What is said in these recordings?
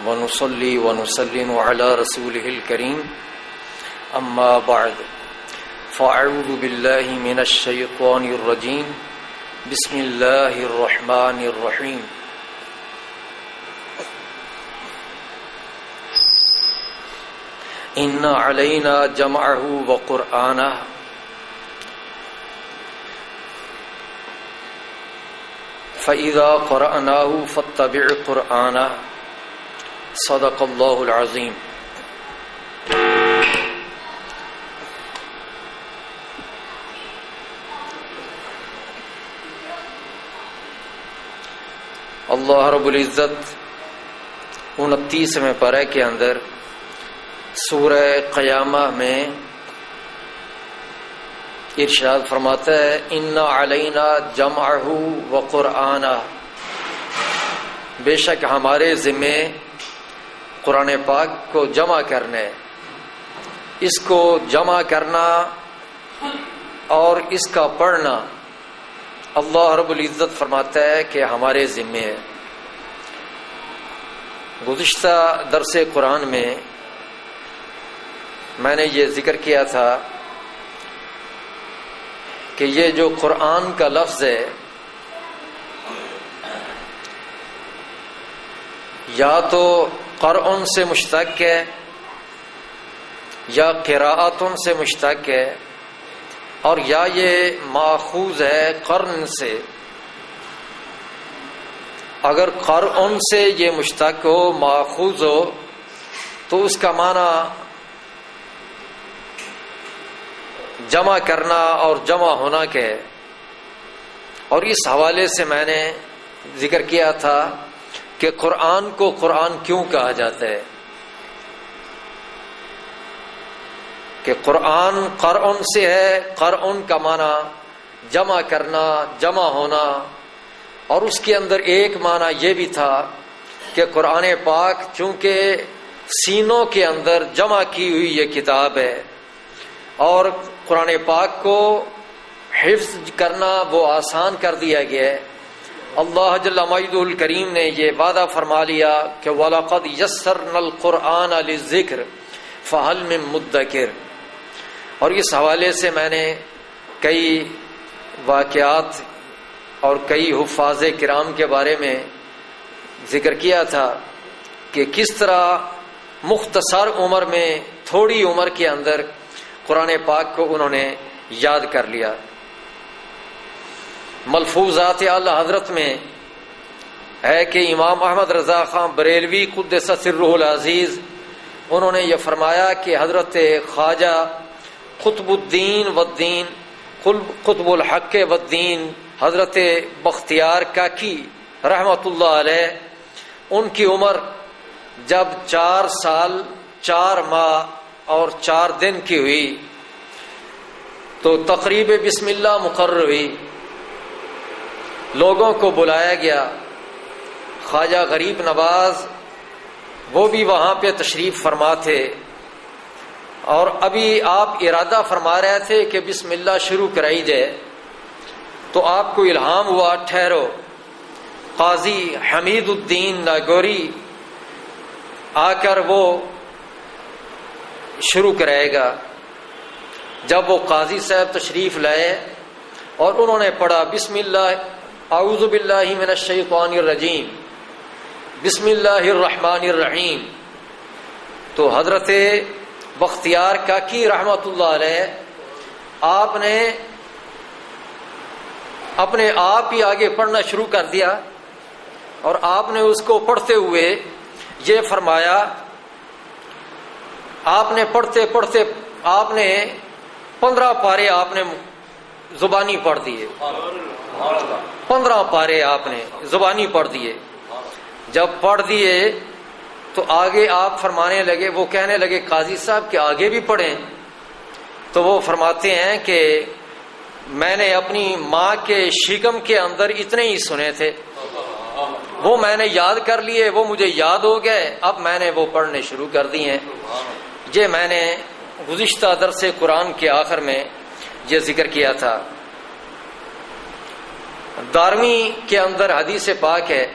ونصلي ونسلم على رسوله الكريم أما بعد فأعوذ بالله من الشيطان الرجيم بسم الله الرحمن الرحيم إن علينا جمعه وقرآنه فإذا قرأناه فاتبع قرآنه صدق اللہ العظیم۔ اللہ رب العزت 29ویں پارہ کے اندر سورہ قیامہ میں ارشاد فرماتا ہے ان علینا جمعہ و قرآنہ، بے شک ہمارے ذمے قرآن پاک کو جمع کرنا ہے، اس کو جمع کرنا اور اس کا پڑھنا اللہ رب العزت فرماتا ہے کہ ہمارے ذمے ہے۔ گزشتہ درس قرآن میں نے یہ ذکر کیا تھا کہ یہ جو قرآن کا لفظ ہے یا تو قرآن سے مشتق ہے یا قراءتن سے مشتق ہے، اور یا یہ ماخوذ ہے قرن سے۔ اگر قرآن سے یہ مشتق ہو، ماخوذ ہو، تو اس کا معنی جمع کرنا اور جمع ہونا کے ہے۔ اور اس حوالے سے میں نے ذکر کیا تھا کہ قرآن کو قرآن کیوں کہا جاتا ہے، کہ قرآن قرآن سے ہے۔ قرآن کا معنی جمع کرنا، جمع ہونا، اور اس کے اندر ایک معنی یہ بھی تھا کہ قرآن پاک چونکہ سینوں کے اندر جمع کی ہوئی یہ کتاب ہے، اور قرآن پاک کو حفظ کرنا وہ آسان کر دیا گیا ہے۔ اللہ جل مجدہ الکریم نے یہ وعدہ فرما لیا کہ وَلَقَدْ يَسَّرْنَا الْقُرْآنَ لِلذِّكْرِ فَهَلْ مِن مُدَّكِرٍ۔ اور اس حوالے سے میں نے کئی واقعات اور کئی حفاظ کرام کے بارے میں ذکر کیا تھا کہ کس طرح مختصر عمر میں، تھوڑی عمر کے اندر قرآن پاک کو انہوں نے یاد کر لیا۔ ملفوظات اعلی حضرت میں ہے کہ امام احمد رضا خان بریلوی قدس سرہ العزیز انہوں نے یہ فرمایا کہ حضرت خواجہ قطب الدین والدین قطب الحق والدین حضرت بختیار کاکی رحمۃ اللہ علیہ، ان کی عمر جب 4 سال 4 ماہ اور 4 دن کی ہوئی تو تقریب بسم اللہ مقرر ہوئی، لوگوں کو بلایا گیا۔ خواجہ غریب نواز وہ بھی وہاں پہ تشریف فرما تھے، اور ابھی آپ ارادہ فرما رہے تھے کہ بسم اللہ شروع کرائی جائے، تو آپ کو الہام ہوا ٹھہرو، قاضی حمید الدین ناگوری آ کر وہ شروع کرائے گا۔ جب وہ قاضی صاحب تشریف لائے اور انہوں نے پڑھا بسم اللہ اعوذ باللہ من الشیطان الرجیم بسم اللہ الرحمن الرحیم، تو حضرت بختیار کاکی رحمۃ اللہ علیہ آپ نے اپنے آپ ہی آگے پڑھنا شروع کر دیا، اور آپ نے اس کو پڑھتے ہوئے یہ فرمایا، آپ نے پڑھتے پڑھتے آپ نے 15 پارے آپ نے زبانی پڑھ دیے، 15 پارے آپ نے زبانی پڑھ دیے۔ جب پڑھ دیے تو آگے آپ فرمانے لگے، وہ کہنے لگے قاضی صاحب کہ آگے بھی پڑھیں، تو وہ فرماتے ہیں کہ میں نے اپنی ماں کے شکم کے اندر اتنے ہی سنے تھے، وہ میں نے یاد کر لیے، وہ مجھے یاد ہو گئے، اب میں نے وہ پڑھنے شروع کر دی ہیں۔ یہ میں نے گزشتہ درس قرآن کے آخر میں یہ ذکر کیا تھا۔ دارمی کے اندر حدیث پاک ہے،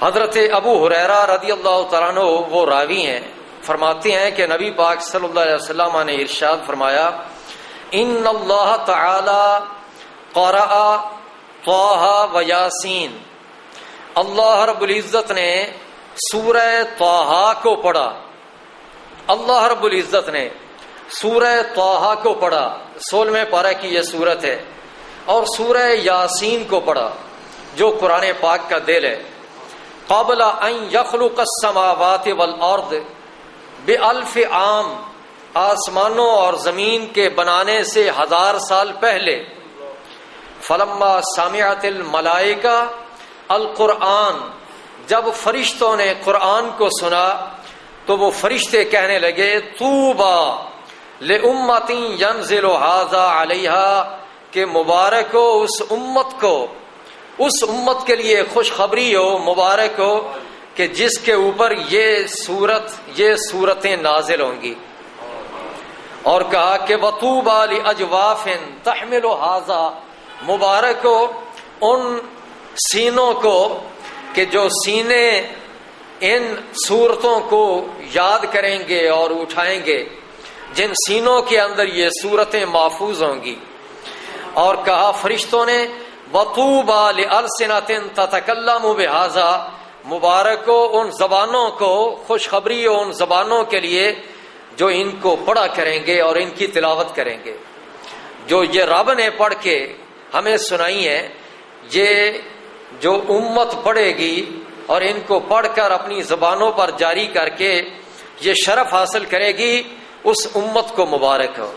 حضرت ابو ہریرہ رضی اللہ تعالیٰ عنہ وہ راوی ہیں، فرماتے ہیں کہ نبی پاک صلی اللہ علیہ وسلم نے ارشاد فرمایا ان اللہ تعالی قرأ طٰہ و یاسین، اللہ رب العزت نے سورہ طٰہ کو پڑھا، اللہ رب العزت نے سورہ طٰہ کو پڑھا، 16ویں پارہ کی یہ سورت ہے، اور سورہ یاسین کو پڑھا جو قرآن پاک کا دل ہے، قبل ان یخلق السماوات والارض بألف عام، آسمانوں اور زمین کے بنانے سے 1000 سال پہلے، فلما سمعت الملائکہ القرآن، جب فرشتوں نے قرآن کو سنا تو وہ فرشتے کہنے لگے طوبی لأمۃ ینزل ھذا علیہا، کہ مبارک ہو اس امت کو، اس امت کے لیے خوشخبری ہو، مبارک ہو کہ جس کے اوپر یہ صورتیں نازل ہوں گی، اور کہا کہ وطوبی لأجواف تحمل ھذا، مبارک ہو ان سینوں کو کہ جو سینے ان صورتوں کو یاد کریں گے اور اٹھائیں گے، جن سینوں کے اندر یہ صورتیں محفوظ ہوں گی، اور کہا فرشتوں نے وطوبی لألسنۃ تتکلم بھذا، مبارک ہو ان زبانوں کو، خوشخبری ہو ان زبانوں کے لیے جو ان کو پڑھا کریں گے اور ان کی تلاوت کریں گے، جو یہ رب نے پڑھ کے ہمیں سنائی ہے، یہ جو امت پڑھے گی اور ان کو پڑھ کر اپنی زبانوں پر جاری کر کے یہ شرف حاصل کرے گی، اس امت کو مبارک ہو۔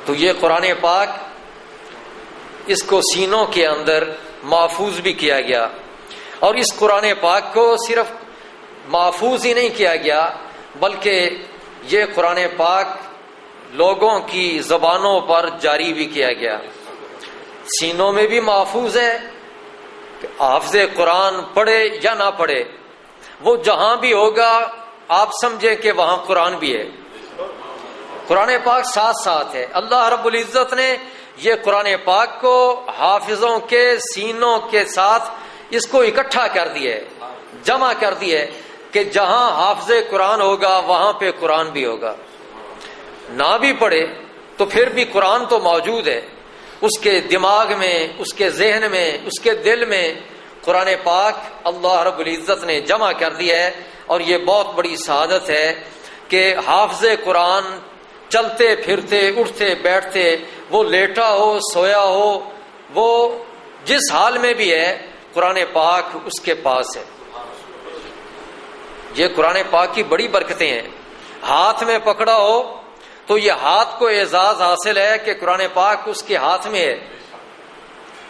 تو یہ قرآن پاک، اس کو سینوں کے اندر محفوظ بھی کیا گیا، اور اس قرآن پاک کو صرف محفوظ ہی نہیں کیا گیا بلکہ یہ قرآن پاک لوگوں کی زبانوں پر جاری بھی کیا گیا، سینوں میں بھی محفوظ ہے، حافظ قرآن پڑھے یا نہ پڑھے، وہ جہاں بھی ہوگا آپ سمجھیں کہ وہاں قرآن بھی ہے، قرآن پاک ساتھ ساتھ ہے۔ اللہ رب العزت نے یہ قرآن پاک کو حافظوں کے سینوں کے ساتھ اس کو اکٹھا کر دیا ہے، جمع کر دیا ہے کہ جہاں حافظ قرآن ہوگا وہاں پہ قرآن بھی ہوگا، نہ بھی پڑھے تو پھر بھی قرآن تو موجود ہے، اس کے دماغ میں، اس کے ذہن میں، اس کے دل میں قرآن پاک اللہ رب العزت نے جمع کر دیا ہے۔ اور یہ بہت بڑی سعادت ہے کہ حافظ قرآن چلتے پھرتے اٹھتے بیٹھتے، وہ لیٹا ہو سویا ہو، وہ جس حال میں بھی ہے قرآن پاک اس کے پاس ہے۔ یہ قرآن پاک کی بڑی برکتیں ہیں، ہاتھ میں پکڑا ہو تو یہ ہاتھ کو اعزاز حاصل ہے کہ قرآن پاک اس کے ہاتھ میں ہے،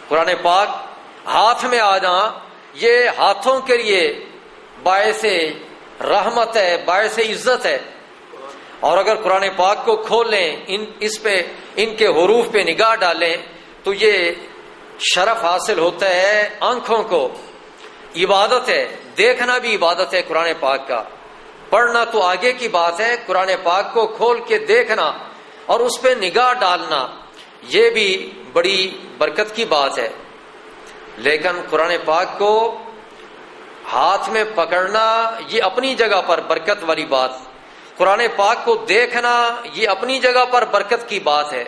قرآن پاک ہاتھ میں آ جانا یہ ہاتھوں کے لیے باعث رحمت ہے، باعث عزت ہے، اور اگر قرآن پاک کو کھول لیں، اس پہ ان کے حروف پہ نگاہ ڈالیں تو یہ شرف حاصل ہوتا ہے آنکھوں کو، عبادت ہے، دیکھنا بھی عبادت ہے قرآن پاک کا، پڑھنا تو آگے کی بات ہے، قرآن پاک کو کھول کے دیکھنا اور اس پہ نگاہ ڈالنا یہ بھی بڑی برکت کی بات ہے۔ لیکن قرآن پاک کو ہاتھ میں پکڑنا یہ اپنی جگہ پر برکت والی بات، قرآن پاک کو دیکھنا یہ اپنی جگہ پر برکت کی بات ہے،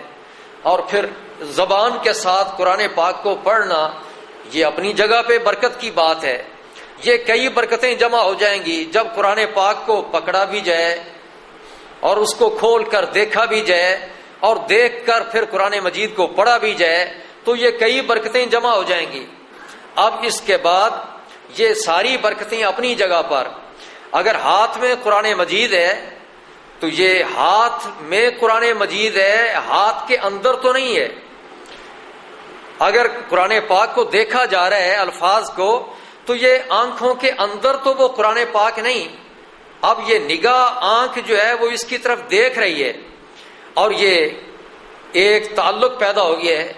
اور پھر زبان کے ساتھ قرآن پاک کو پڑھنا یہ اپنی جگہ پہ برکت کی بات ہے۔ یہ کئی برکتیں جمع ہو جائیں گی جب قرآن پاک کو پکڑا بھی جائے اور اس کو کھول کر دیکھا بھی جائے اور دیکھ کر پھر قرآن مجید کو پڑھا بھی جائے تو یہ کئی برکتیں جمع ہو جائیں گی۔ اب اس کے بعد یہ ساری برکتیں اپنی جگہ پر، اگر ہاتھ میں قرآن مجید ہے تو یہ ہاتھ میں قرآن مجید ہے، ہاتھ کے اندر تو نہیں ہے۔ اگر قرآن پاک کو دیکھا جا رہا ہے الفاظ کو تو یہ آنکھوں کے اندر تو وہ قرآن پاک نہیں، اب یہ نگاہ آنکھ جو ہے وہ اس کی طرف دیکھ رہی ہے اور یہ ایک تعلق پیدا ہو گیا ہے،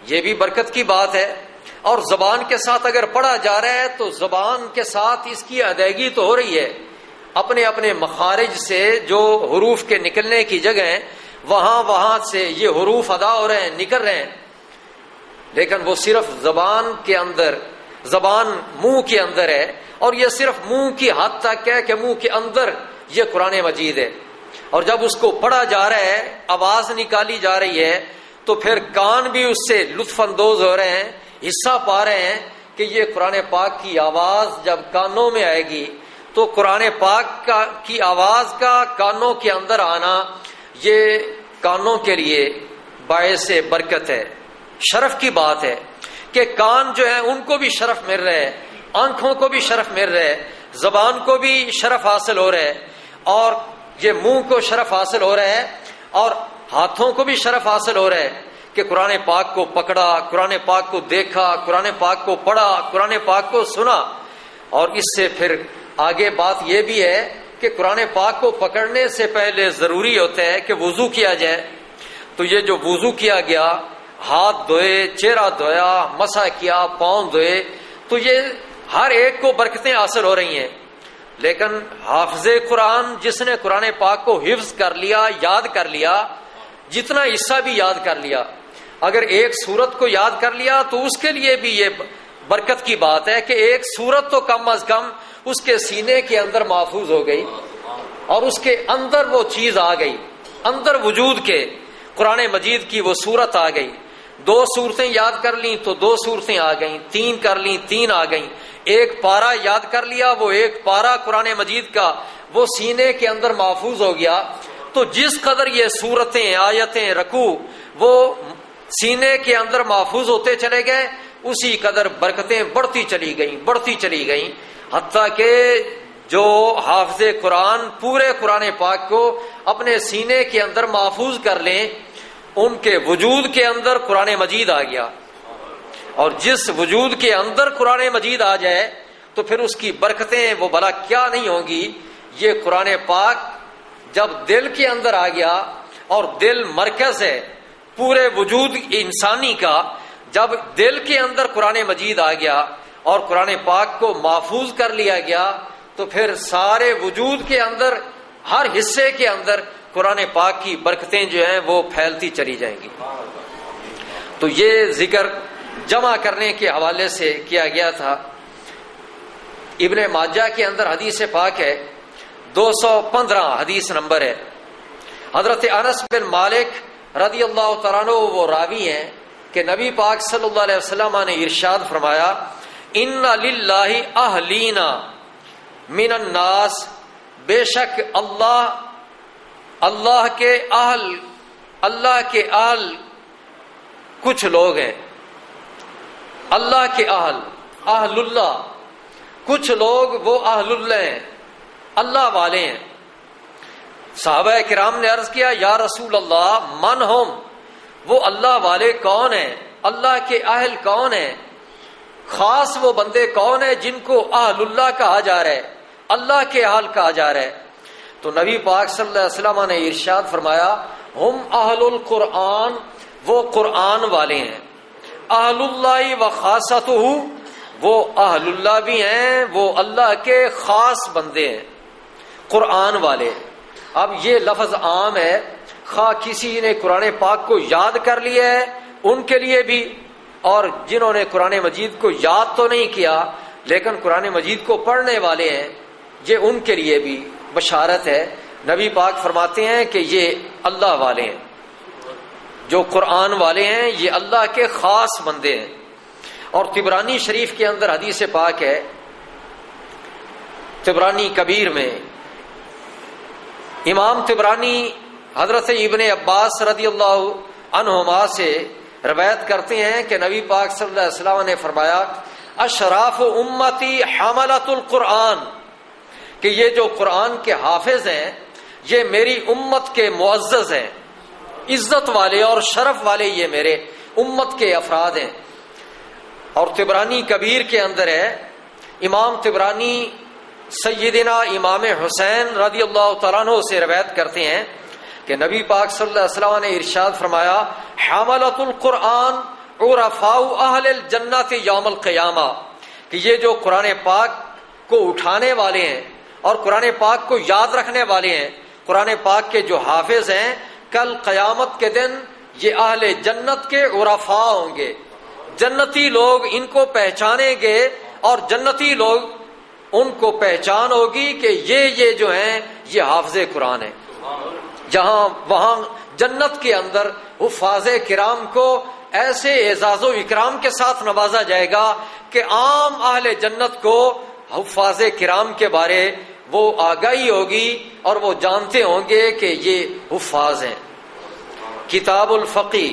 یہ بھی برکت کی بات ہے۔ اور زبان کے ساتھ اگر پڑھا جا رہا ہے تو زبان کے ساتھ اس کی ادائیگی تو ہو رہی ہے، اپنے اپنے مخارج سے جو حروف کے نکلنے کی جگہ ہیں وہاں سے یہ حروف ادا ہو رہے ہیں، نکل رہے ہیں، لیکن وہ صرف زبان کے اندر زبان منہ کے اندر ہے، اور یہ صرف منہ کی حد تک ہے کہ منہ کے اندر یہ قرآن مجید ہے، اور جب اس کو پڑھا جا رہا ہے، آواز نکالی جا رہی ہے، تو پھر کان بھی اس سے لطف اندوز ہو رہے ہیں، حصہ پا رہے ہیں کہ یہ قرآن پاک کی آواز جب کانوں میں آئے گی تو قرآن پاک کی آواز کا کانوں کے اندر آنا یہ کانوں کے لیے باعث برکت ہے، شرف کی بات ہے کہ کان جو ہے ان کو بھی شرف مل رہا ہے، آنکھوں کو بھی شرف مل رہا ہے، زبان کو بھی شرف حاصل ہو رہا ہے، اور یہ منہ کو شرف حاصل ہو رہا ہے، اور ہاتھوں کو بھی شرف حاصل ہو رہا ہے کہ قرآن پاک کو پکڑا، قرآن پاک کو دیکھا، قرآن پاک کو پڑھا، قرآن پاک کو سنا۔ اور اس سے پھر آگے بات یہ بھی ہے کہ قرآن پاک کو پکڑنے سے پہلے ضروری ہوتا ہے کہ وضو کیا جائے، تو یہ جو وضو کیا گیا، ہاتھ دھوئے، چہرہ دھویا، مسح کیا، پاؤں دھوئے، تو یہ ہر ایک کو برکتیں حاصل ہو رہی ہیں۔ لیکن حافظ قرآن جس نے قرآن پاک کو حفظ کر لیا، یاد کر لیا، جتنا حصہ بھی یاد کر لیا، اگر ایک سورت کو یاد کر لیا تو اس کے لیے بھی یہ برکت کی بات ہے کہ ایک سورت تو کم از کم اس کے سینے کے اندر محفوظ ہو گئی، اور اس کے اندر وہ چیز آ گئی، اندر وجود کے قرآن مجید کی وہ سورت آ گئی۔ 2 سورتیں یاد کر لیں تو 2 سورتیں آ گئیں، 3 کر لیں 3 آ گئیں، ایک پارہ یاد کر لیا، وہ ایک پارہ قرآن مجید کا وہ سینے کے اندر محفوظ ہو گیا۔ تو جس قدر یہ سورتیں، آیتیں، رکوع وہ سینے کے اندر محفوظ ہوتے چلے گئے، اسی قدر برکتیں بڑھتی چلی گئیں، حتیٰ کہ جو حافظ قرآن پورے قرآن پاک کو اپنے سینے کے اندر محفوظ کر لیں، ان کے وجود کے اندر قرآن مجید آ گیا، اور جس وجود کے اندر قرآن مجید آ جائے تو پھر اس کی برکتیں وہ بھلا کیا نہیں ہوں گی۔ یہ قرآن پاک جب دل کے اندر آ گیا، اور دل مرکز ہے پورے وجود انسانی کا، جب دل کے اندر قرآن مجید آ گیا اور قرآن پاک کو محفوظ کر لیا گیا، تو پھر سارے وجود کے اندر، ہر حصے کے اندر قرآن پاک کی برکتیں جو ہیں وہ پھیلتی چلی جائیں گی۔ تو یہ ذکر جمع کرنے کے حوالے سے کیا گیا تھا۔ ابن ماجہ کے اندر حدیث پاک ہے، 215 حدیث نمبر ہے۔ حضرت انس بن مالک رضی اللہ تعالیٰ عنہ وہ راوی ہیں کہ نبی پاک صلی اللہ علیہ وسلم نے ارشاد فرمایا، ان للہ اہلینا من الناس، بے شک اللہ کے اہل کچھ لوگ ہیں، اللہ کے اہل اللہ، کچھ لوگ وہ اہل اللہ ہیں، اللہ والے ہیں۔ صحابہ کرام نے عرض کیا، یا رسول اللہ من ہم، وہ اللہ والے کون ہیں، اللہ کے اہل کون ہیں، خاص وہ بندے کون ہیں جن کو اہل اللہ کہا جا رہا ہے، اللہ کے اہل کہا جا رہا ہے؟ تو نبی پاک صلی اللہ علیہ وسلم نے ارشاد فرمایا، ہم اہل القرآن، وہ قرآن والے ہیں، اہل اللہ و خاصتہ، وہ اہل اللہ بھی ہیں، وہ اللہ کے خاص بندے ہیں، قرآن والے۔ اب یہ لفظ عام ہے، خواہ کسی نے قرآن پاک کو یاد کر لیا ہے ان کے لیے بھی، اور جنہوں نے قرآن مجید کو یاد تو نہیں کیا لیکن قرآن مجید کو پڑھنے والے ہیں، یہ ان کے لیے بھی بشارت ہے۔ نبی پاک فرماتے ہیں کہ یہ اللہ والے ہیں، جو قرآن والے ہیں یہ اللہ کے خاص بندے ہیں۔ اور طبرانی شریف کے اندر حدیث پاک ہے، طبرانی کبیر میں امام طبرانی حضرت ابن عباس رضی اللہ عنہما سے روایت کرتے ہیں کہ نبی پاک صلی اللہ علیہ وسلم نے فرمایا، اشراف امتی حملۃ القرآن، کہ یہ جو قرآن کے حافظ ہیں یہ میری امت کے معزز ہیں، عزت والے اور شرف والے یہ میرے امت کے افراد ہیں۔ اور طبرانی کبیر کے اندر ہے، امام طبرانی سیدنا امام حسین رضی اللہ تعالیٰ عنہ سے روایت کرتے ہیں کہ نبی پاک صلی اللہ علیہ وسلم نے ارشاد فرمایا، حملۃ القرآن عرفاء اہل الجنت یوم القیامہ، کہ یہ جو قرآن پاک کو اٹھانے والے ہیں اور قرآن پاک کو یاد رکھنے والے ہیں، قرآن پاک کے جو حافظ ہیں، کل قیامت کے دن یہ اہل جنت کے عرفاء ہوں گے، جنتی لوگ ان کو پہچانیں گے اور جنتی لوگ ان کو پہچان ہوگی کہ یہ جو ہیں یہ حافظ قرآن ہیں. جہاں وہاں جنت کے اندر حفاظ کرام کو ایسے اعزاز و اکرام کے ساتھ نوازا جائے گا کہ عام اہل جنت کو حفاظ کرام کے بارے وہ آگاہی ہوگی اور وہ جانتے ہوں گے کہ یہ حفاظ ہیں. کتاب الفقی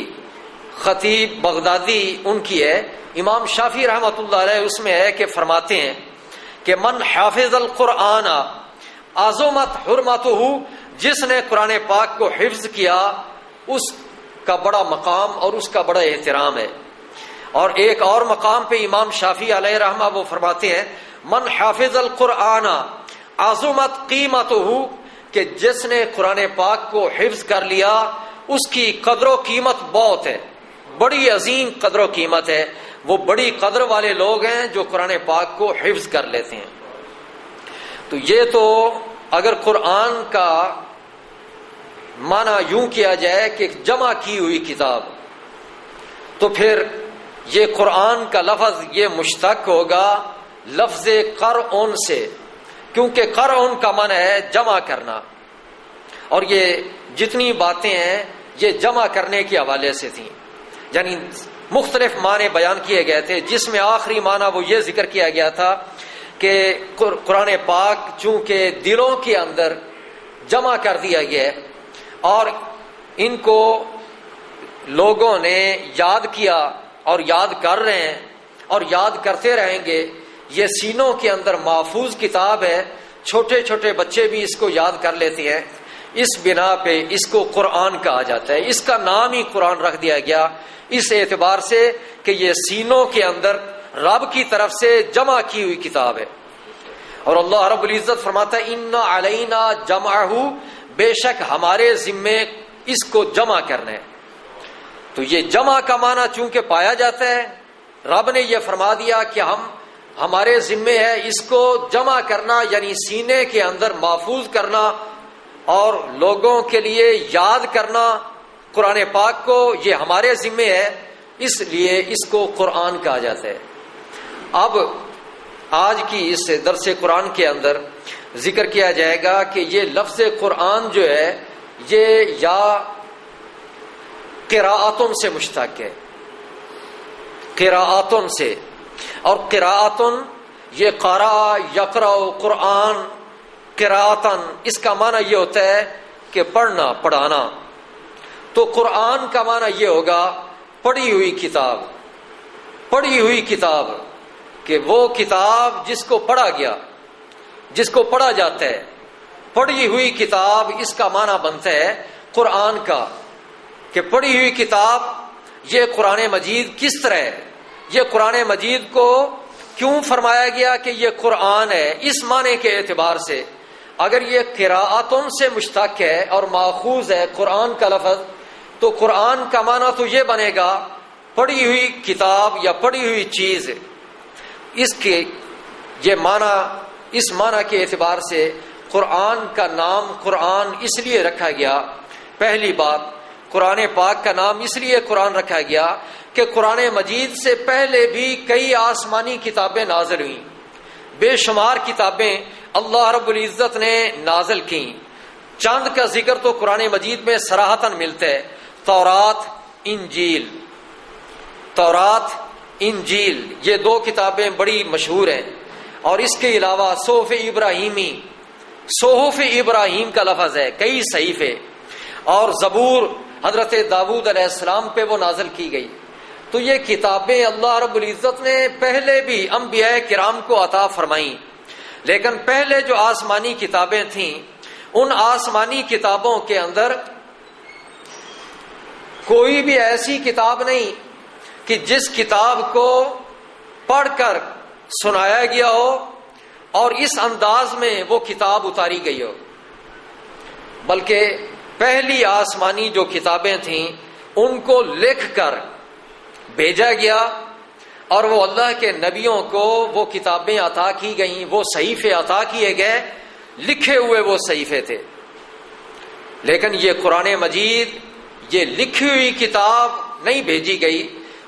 خطیب بغدادی ان کی ہے. امام شافعی رحمۃ اللہ علیہ اس میں ہے کہ فرماتے ہیں کہ من حافظ القرآن عظمت حرمتہ، جس نے قرآن پاک کو حفظ کیا اس کا بڑا مقام اور اس کا بڑا احترام ہے. اور ایک اور مقام پہ امام شافعی علیہ رحمہ وہ فرماتے ہیں من حافظ القرآن عظمت قیمتہ، کہ جس نے قرآن پاک کو حفظ کر لیا اس کی قدر و قیمت بہت ہے، بڑی عظیم قدر و قیمت ہے. وہ بڑی قدر والے لوگ ہیں جو قرآن پاک کو حفظ کر لیتے ہیں. تو یہ تو اگر قرآن کا معنی یوں کیا جائے کہ جمع کی ہوئی کتاب، تو پھر یہ قرآن کا لفظ یہ مشتق ہوگا لفظ قرآن سے، کیونکہ قرآن کا معنی ہے جمع کرنا. اور یہ جتنی باتیں ہیں یہ جمع کرنے کے حوالے سے تھیں، یعنی مختلف معنی بیان کیے گئے تھے، جس میں آخری معنی وہ یہ ذکر کیا گیا تھا کہ قرآن پاک چونکہ دلوں کے اندر جمع کر دیا گیا ہے اور ان کو لوگوں نے یاد کیا اور یاد کر رہے ہیں اور یاد کرتے رہیں گے. یہ سینوں کے اندر محفوظ کتاب ہے، چھوٹے چھوٹے بچے بھی اس کو یاد کر لیتے ہیں. اس بنا پہ اس کو قرآن کہا جاتا ہے. اس کا نام ہی قرآن رکھ دیا گیا اس اعتبار سے کہ یہ سینوں کے اندر رب کی طرف سے جمع کی ہوئی کتاب ہے. اور اللہ رب العزت فرماتا ہے ان علینا جمعہ، بے شک ہمارے ذمے اس کو جمع کرنا ہے. تو یہ جمع کا معنی چونکہ پایا جاتا ہے، رب نے یہ فرما دیا کہ ہمارے ذمے ہے اس کو جمع کرنا، یعنی سینے کے اندر محفوظ کرنا اور لوگوں کے لیے یاد کرنا قرآن پاک کو، یہ ہمارے ذمے ہے، اس لیے اس کو قرآن کہا جاتا ہے. اب آج کی اس درس قرآن کے اندر ذکر کیا جائے گا کہ یہ لفظ قرآن جو ہے یہ یا قراءتن سے مشتق ہے، قراءتن سے. اور قراءتن یہ قرأ یقرأ قرآن قراءتن، اس کا معنی یہ ہوتا ہے کہ پڑھنا پڑھانا. تو قرآن کا معنی یہ ہوگا پڑھی ہوئی کتاب، پڑھی ہوئی کتاب، کہ وہ کتاب جس کو پڑھا گیا، جس کو پڑھا جاتا ہے. پڑھی ہوئی کتاب اس کا معنی بنتا ہے قرآن کا، کہ پڑھی ہوئی کتاب. یہ قرآن مجید کس طرح ہے، یہ قرآن مجید کو کیوں فرمایا گیا کہ یہ قرآن ہے، اس معنی کے اعتبار سے اگر یہ قراءتن سے مشتق ہے اور ماخوذ ہے قرآن کا لفظ، تو قرآن کا معنی تو یہ بنے گا پڑھی ہوئی کتاب یا پڑھی ہوئی چیز. اس کے یہ معنی، اس معنی کے اعتبار سے قرآن کا نام قرآن اس لیے رکھا گیا. پہلی بات، قرآن پاک کا نام اس لیے قرآن رکھا گیا کہ قرآن مجید سے پہلے بھی کئی آسمانی کتابیں نازل ہوئیں، بے شمار کتابیں اللہ رب العزت نے نازل کی. چند کا ذکر تو قرآن مجید میں صراحتاً ملتا ہے، تورات انجیل. تورات انجیل یہ دو کتابیں بڑی مشہور ہیں. اور اس کے علاوہ صحف ابراہیمی، صحف ابراہیم کا لفظ ہے، کئی صحیفے. اور زبور حضرت داؤد علیہ السلام پہ وہ نازل کی گئی. تو یہ کتابیں اللہ رب العزت نے پہلے بھی انبیاء کرام کو عطا فرمائیں. لیکن پہلے جو آسمانی کتابیں تھیں ان آسمانی کتابوں کے اندر کوئی بھی ایسی کتاب نہیں کہ جس کتاب کو پڑھ کر سنایا گیا ہو اور اس انداز میں وہ کتاب اتاری گئی ہو، بلکہ پہلی آسمانی جو کتابیں تھیں ان کو لکھ کر بھیجا گیا اور وہ اللہ کے نبیوں کو وہ کتابیں عطا کی گئیں، وہ صحیفے عطا کیے گئے، لکھے ہوئے وہ صحیفے تھے. لیکن یہ قرآن مجید یہ لکھی ہوئی کتاب نہیں بھیجی گئی،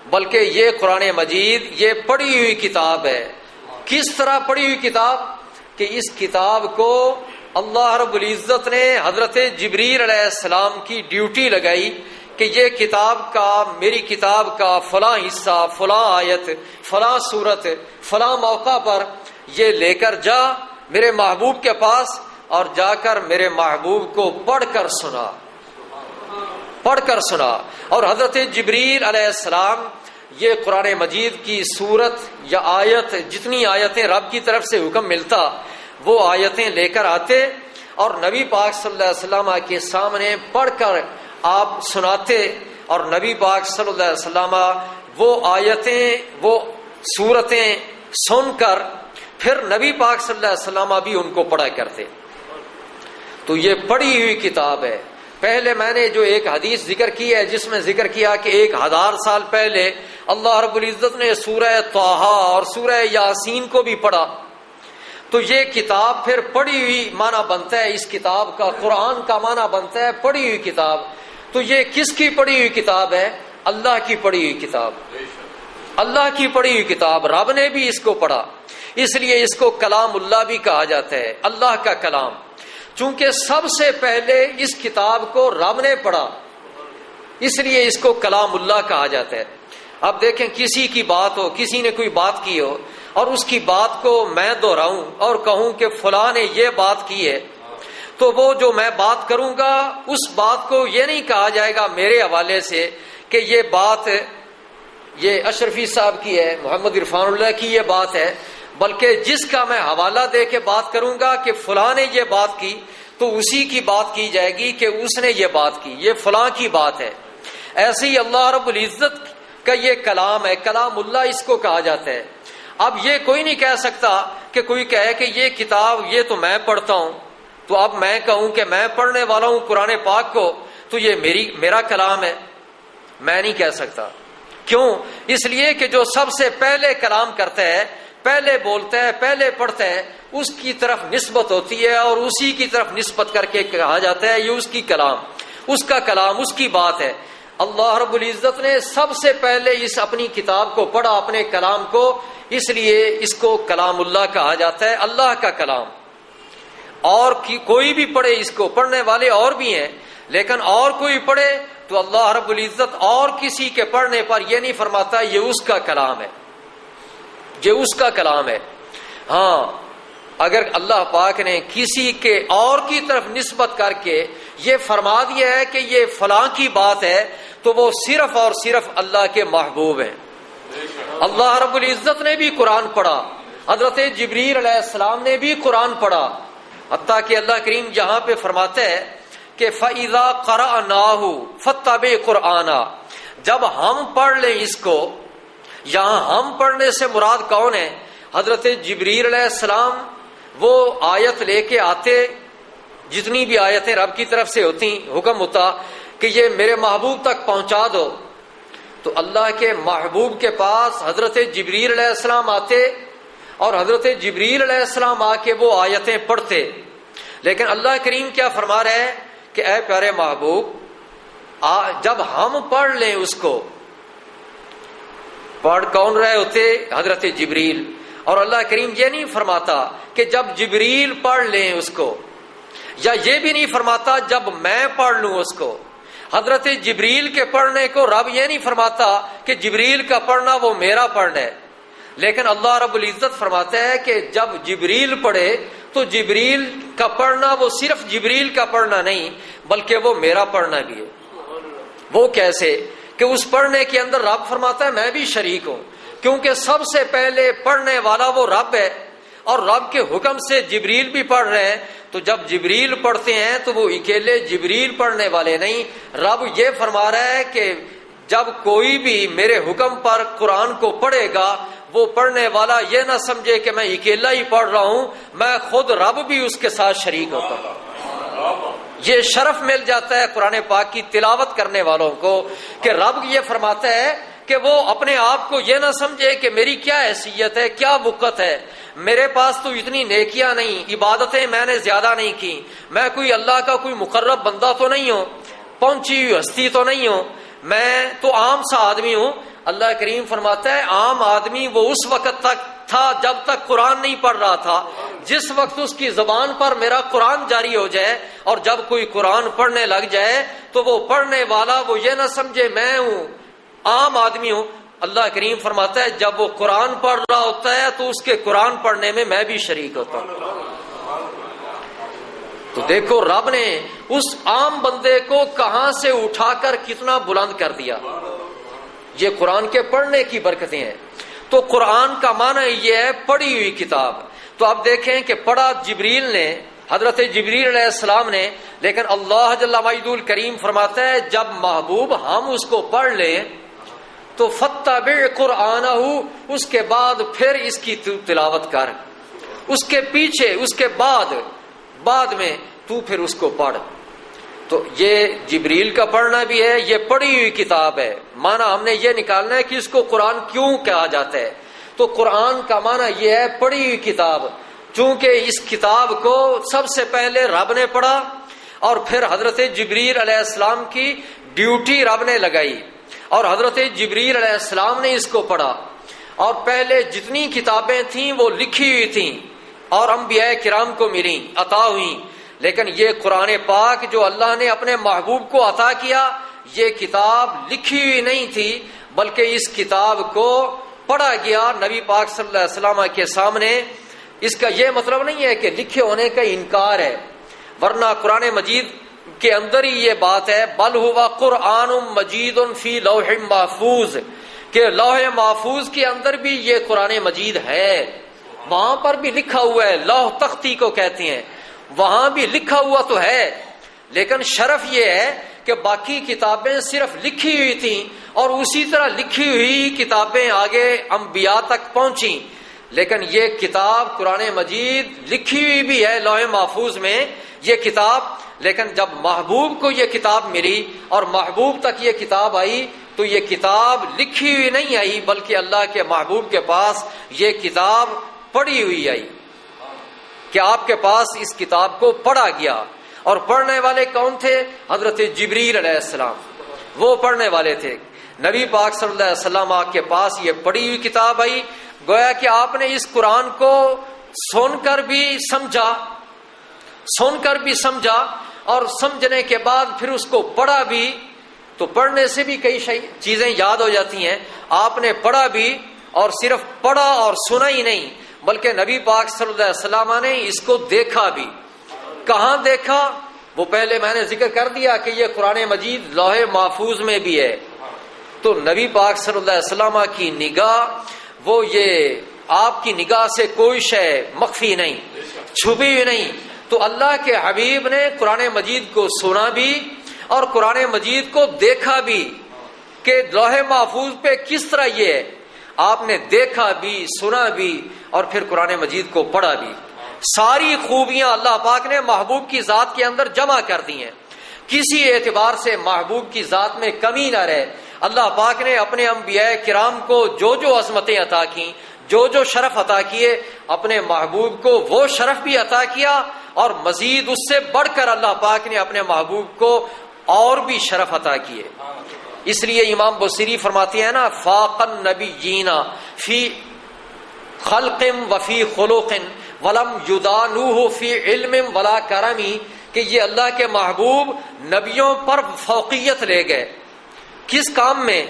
بلکہ یہ قرآن مجید یہ پڑھی ہوئی کتاب ہے۔ کس طرح پڑھی ہوئی کتاب؟ کہ اس کتاب کو اللہ رب العزت نے حضرت جبریل علیہ السلام کی ڈیوٹی لگائی کہ یہ کتاب کا، میری کتاب کا فلاں حصہ، فلاں آیت، فلاں صورت، فلاں موقع پر یہ لے کر جا میرے محبوب کے پاس، اور جا کر میرے محبوب کو پڑھ کر سنا، پڑھ کر سنا۔ اور حضرت جبریل علیہ السلام یہ قرآن مجید کی صورت یا آیت، جتنی آیتیں رب کی طرف سے حکم ملتا وہ آیتیں لے کر آتے، اور نبی پاک صلی اللہ علیہ وسلم کے سامنے پڑھ کر آپ سناتے، اور نبی پاک صلی اللہ علیہ وسلم وہ آیتیں، وہ صورتیں سن کر پھر نبی پاک صلی اللہ علیہ وسلم بھی ان کو پڑھا کرتے۔ تو یہ پڑھی ہوئی کتاب ہے۔ پہلے میں نے جو ایک حدیث ذکر کی ہے جس میں ذکر کیا کہ 1000 سال پہلے اللہ رب العزت نے سورہ طٰہٰ اور سورہ یاسین کو بھی پڑھا، تو یہ کتاب پھر پڑھی ہوئی معنی بنتا ہے، اس کتاب کا، قرآن کا معنی بنتا ہے پڑھی ہوئی کتاب۔ تو یہ کس کی پڑھی ہوئی کتاب ہے؟ اللہ کی پڑھی ہوئی کتاب، اللہ کی پڑھی ہوئی کتاب۔ رب نے بھی اس کو پڑھا، اس لیے اس کو کلام اللہ بھی کہا جاتا ہے، اللہ کا کلام، چونکہ سب سے پہلے اس کتاب کو رب نے پڑھا، اس لیے اس کو کلام اللہ کہا جاتا ہے۔ اب دیکھیں کسی کی بات ہو، کسی نے کوئی بات کی ہو اور اس کی بات کو میں دہراؤں اور کہوں کہ فلاں نے یہ بات کی ہے، تو وہ جو میں بات کروں گا اس بات کو یہ نہیں کہا جائے گا میرے حوالے سے کہ یہ بات یہ اشرفی صاحب کی ہے، محمد عرفان اللہ کی یہ بات ہے، بلکہ جس کا میں حوالہ دے کے بات کروں گا کہ فلاں نے یہ بات کی تو اسی کی بات کی جائے گی کہ اس نے یہ بات کی، یہ فلاں کی بات ہے۔ ایسے ہی اللہ رب العزت کا یہ کلام ہے، کلام اللہ اس کو کہا جاتا ہے۔ اب یہ کوئی نہیں کہہ سکتا کہ کوئی کہے کہ یہ کتاب یہ تو میں پڑھتا ہوں، تو اب میں کہوں کہ میں پڑھنے والا ہوں قرآن پاک کو تو یہ میرا کلام ہے، میں نہیں کہہ سکتا۔ کیوں؟ اس لیے کہ جو سب سے پہلے کلام کرتا ہے، پہلے بولتا ہے، پہلے پڑھتا ہے، اس کی طرف نسبت ہوتی ہے اور اسی کی طرف نسبت کر کے کہا جاتا ہے یہ اس کی کلام، اس کا کلام، اس کی بات ہے۔ اللہ رب العزت نے سب سے پہلے اس اپنی کتاب کو پڑھا، اپنے کلام کو، اس لیے اس کو کلام اللہ کہا جاتا ہے، اللہ کا کلام۔ اور کوئی بھی پڑھے اس کو، پڑھنے والے اور بھی ہیں، لیکن اور کوئی پڑھے تو اللہ رب العزت اور کسی کے پڑھنے پر یہ نہیں فرماتا یہ اس کا کلام ہے، یہ اس کا کلام ہے۔ ہاں، اگر اللہ پاک نے کسی کے اور کی طرف نسبت کر کے یہ فرما دیا ہے کہ یہ فلاں کی بات ہے تو وہ صرف اور صرف اللہ کے محبوب ہیں۔ اللہ رب العزت نے بھی قرآن پڑھا، حضرت جبریل علیہ السلام نے بھی قرآن پڑھا، حتیٰ کہ اللہ کریم یہاں پہ فرماتے ہیں کہ فَإِذَا قَرَأْنَاهُ فَاتَّبِعْ قُرْآنًا، جب ہم پڑھ لیں اس کو، یہاں ہم پڑھنے سے مراد کون ہے؟ حضرت جبریل علیہ السلام وہ آیت لے کے آتے، جتنی بھی آیتیں رب کی طرف سے ہوتی، حکم ہوتا کہ یہ میرے محبوب تک پہنچا دو، تو اللہ کے محبوب کے پاس حضرت جبریل علیہ السلام آتے اور حضرت جبریل علیہ السلام آ کے وہ آیتیں پڑھتے۔ لیکن اللہ کریم کیا فرما رہے ہیں کہ اے پیارے محبوب، جب ہم پڑھ لیں اس کو، پڑھ کون رہے ہوتے؟ حضرت جبریل۔ اور اللہ کریم یہ نہیں فرماتا کہ جب جبریل پڑھ لیں اس کو، یا یہ بھی نہیں فرماتا جب میں پڑھ لوں اس کو۔ حضرت جبریل کے پڑھنے کو رب یہ نہیں فرماتا کہ جبریل کا پڑھنا وہ میرا پڑھنا ہے، لیکن اللہ رب العزت فرماتا ہے کہ جب جبریل پڑھے تو جبریل کا پڑھنا وہ صرف جبریل کا پڑھنا نہیں بلکہ وہ میرا پڑھنا بھی ہے۔ وہ کیسے؟ کہ اس پڑھنے کے اندر رب فرماتا ہے میں بھی شریک ہوں، کیونکہ سب سے پہلے پڑھنے والا وہ رب ہے اور رب کے حکم سے جبریل بھی پڑھ رہے ہیں، تو جب جبریل پڑھتے ہیں تو وہ اکیلے جبریل پڑھنے والے نہیں، رب یہ فرما رہا ہے کہ جب کوئی بھی میرے حکم پر قرآن کو پڑھے گا وہ پڑھنے والا یہ نہ سمجھے کہ میں اکیلا ہی پڑھ رہا ہوں، میں خود رب بھی اس کے ساتھ شریک ہوتا ہوں۔ یہ شرف مل جاتا ہے قرآن پاک کی تلاوت کرنے والوں کو کہ رب یہ فرماتا ہے کہ وہ اپنے آپ کو یہ نہ سمجھے کہ میری کیا حیثیت ہے، کیا وقت ہے، میرے پاس تو اتنی نیکیاں نہیں، عبادتیں میں نے زیادہ نہیں کی، میں کوئی اللہ کا کوئی مقرب بندہ تو نہیں ہوں، پہنچی ہوئی ہستی تو نہیں ہوں، میں تو عام سا آدمی ہوں، اللہ کریم فرماتا ہے عام آدمی وہ اس وقت تک تھا جب تک قرآن نہیں پڑھ رہا تھا، جس وقت اس کی زبان پر میرا قرآن جاری ہو جائے اور جب کوئی قرآن پڑھنے لگ جائے تو وہ پڑھنے والا وہ یہ نہ سمجھے میں ہوں عام آدمی ہوں، اللہ کریم فرماتا ہے جب وہ قرآن پڑھ رہا ہوتا ہے تو اس کے قرآن پڑھنے میں میں بھی شریک ہوتا ہوں۔ تو دیکھو رب نے اس عام بندے کو کہاں سے اٹھا کر کتنا بلند کر دیا، یہ قرآن کے پڑھنے کی برکتیں ہیں۔ تو قرآن کا معنی یہ ہے پڑھی ہوئی کتاب۔ تو اب دیکھیں کہ پڑھا جبریل نے، حضرت جبریل علیہ السلام نے، لیکن اللہ جل وعلا کریم فرماتا ہے جب محبوب ہم اس کو پڑھ لیں تو فاتبع قرآنہ، اس کے بعد پھر اس کی تلاوت کر، اس کے پیچھے اس کے بعد میں تو پھر اس کو پڑھ۔ تو یہ جبریل کا پڑھنا بھی ہے، یہ پڑھی ہوئی کتاب ہے۔ معنی ہم نے یہ نکالنا ہے کہ اس کو قرآن کیوں کہا جاتا ہے، تو قرآن کا معنی یہ ہے پڑھی ہوئی کتاب، چونکہ اس کتاب کو سب سے پہلے رب نے پڑھا اور پھر حضرت جبریل علیہ السلام کی ڈیوٹی رب نے لگائی اور حضرت جبریل علیہ السلام نے اس کو پڑھا۔ اور پہلے جتنی کتابیں تھیں وہ لکھی ہوئی تھیں اور انبیاء کرام کو ملیں، عطا ہوئیں، لیکن یہ قرآن پاک جو اللہ نے اپنے محبوب کو عطا کیا یہ کتاب لکھی ہوئی نہیں تھی، بلکہ اس کتاب کو پڑھا گیا نبی پاک صلی اللہ علیہ وسلم کے سامنے۔ اس کا یہ مطلب نہیں ہے کہ لکھے ہونے کا انکار ہے، ورنہ قرآن مجید کے اندر ہی یہ بات ہے بل ہوا قرآن مجید فی لوح محفوظ، کہ لوح محفوظ کے اندر بھی یہ قرآن مجید ہے، وہاں پر بھی لکھا ہوا ہے، لوح تختی کو کہتے ہیں، وہاں بھی لکھا ہوا تو ہے، لیکن شرف یہ ہے کہ باقی کتابیں صرف لکھی ہوئی تھیں اور اسی طرح لکھی ہوئی کتابیں آگے انبیاء تک پہنچیں، لیکن یہ کتاب قرآن مجید لکھی ہوئی بھی ہے لوح محفوظ میں یہ کتاب، لیکن جب محبوب کو یہ کتاب ملی اور محبوب تک یہ کتاب آئی تو یہ کتاب لکھی ہوئی نہیں آئی، بلکہ اللہ کے محبوب کے پاس یہ کتاب پڑھی ہوئی آئی، کہ آپ کے پاس اس کتاب کو پڑھا گیا۔ اور پڑھنے والے کون تھے؟ حضرت جبریل علیہ السلام، وہ پڑھنے والے تھے۔ نبی پاک صلی اللہ علیہ وسلم آپ کے پاس یہ پڑھی ہوئی کتاب آئی، گویا کہ آپ نے اس قرآن کو سن کر بھی سمجھا اور سمجھنے کے بعد پھر اس کو پڑھا بھی، تو پڑھنے سے بھی کئی چیزیں یاد ہو جاتی ہیں۔ آپ نے پڑھا بھی اور صرف پڑھا اور سنا ہی نہیں، بلکہ نبی پاک صلی اللہ علیہ وسلم نے اس کو دیکھا بھی۔ کہاں دیکھا؟ وہ پہلے میں نے ذکر کر دیا کہ یہ قرآن مجید لوح محفوظ میں بھی ہے، تو نبی پاک صلی اللہ علیہ وسلم کی نگاہ وہ یہ آپ کی نگاہ سے کوئی شے مخفی نہیں، چھپی ہوئی نہیں، تو اللہ کے حبیب نے قرآن مجید کو سنا بھی اور قرآن مجید کو دیکھا بھی کہ لوح محفوظ پہ کس طرح یہ ہے، آپ نے دیکھا بھی سنا بھی اور پھر قرآن مجید کو پڑھا بھی۔ ساری خوبیاں اللہ پاک نے محبوب کی ذات کے اندر جمع کر دی ہیں، کسی اعتبار سے محبوب کی ذات میں کمی نہ رہے۔ اللہ پاک نے اپنے انبیاء کرام کو جو جو عظمتیں عطا کی، جو جو شرف عطا کیے، اپنے محبوب کو وہ شرف بھی عطا کیا اور مزید اس سے بڑھ کر اللہ پاک نے اپنے محبوب کو اور بھی شرف عطا کیے۔ اس لیے امام بصیری فرماتے ہیں نا فاق النبیین فی خلق وفی خلق ولم یدانوہ فی علم ولا کرمی، کہ یہ اللہ کے محبوب نبیوں پر فوقیت لے گئے، کس کام میں؟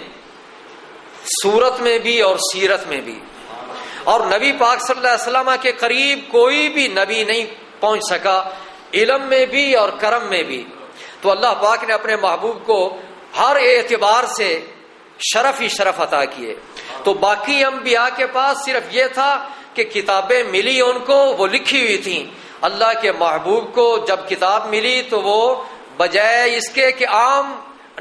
صورت میں بھی اور سیرت میں بھی۔ اور نبی پاک صلی اللہ علیہ وسلم کے قریب کوئی بھی نبی نہیں پہنچ سکا، علم میں بھی اور کرم میں بھی۔ تو اللہ پاک نے اپنے محبوب کو ہر اعتبار سے شرف ہی شرف عطا کیے۔ تو باقی انبیاء کے پاس صرف یہ تھا کہ کتابیں ملی ان کو، وہ لکھی ہوئی تھیں۔ اللہ کے محبوب کو جب کتاب ملی تو وہ بجائے اس کے کہ عام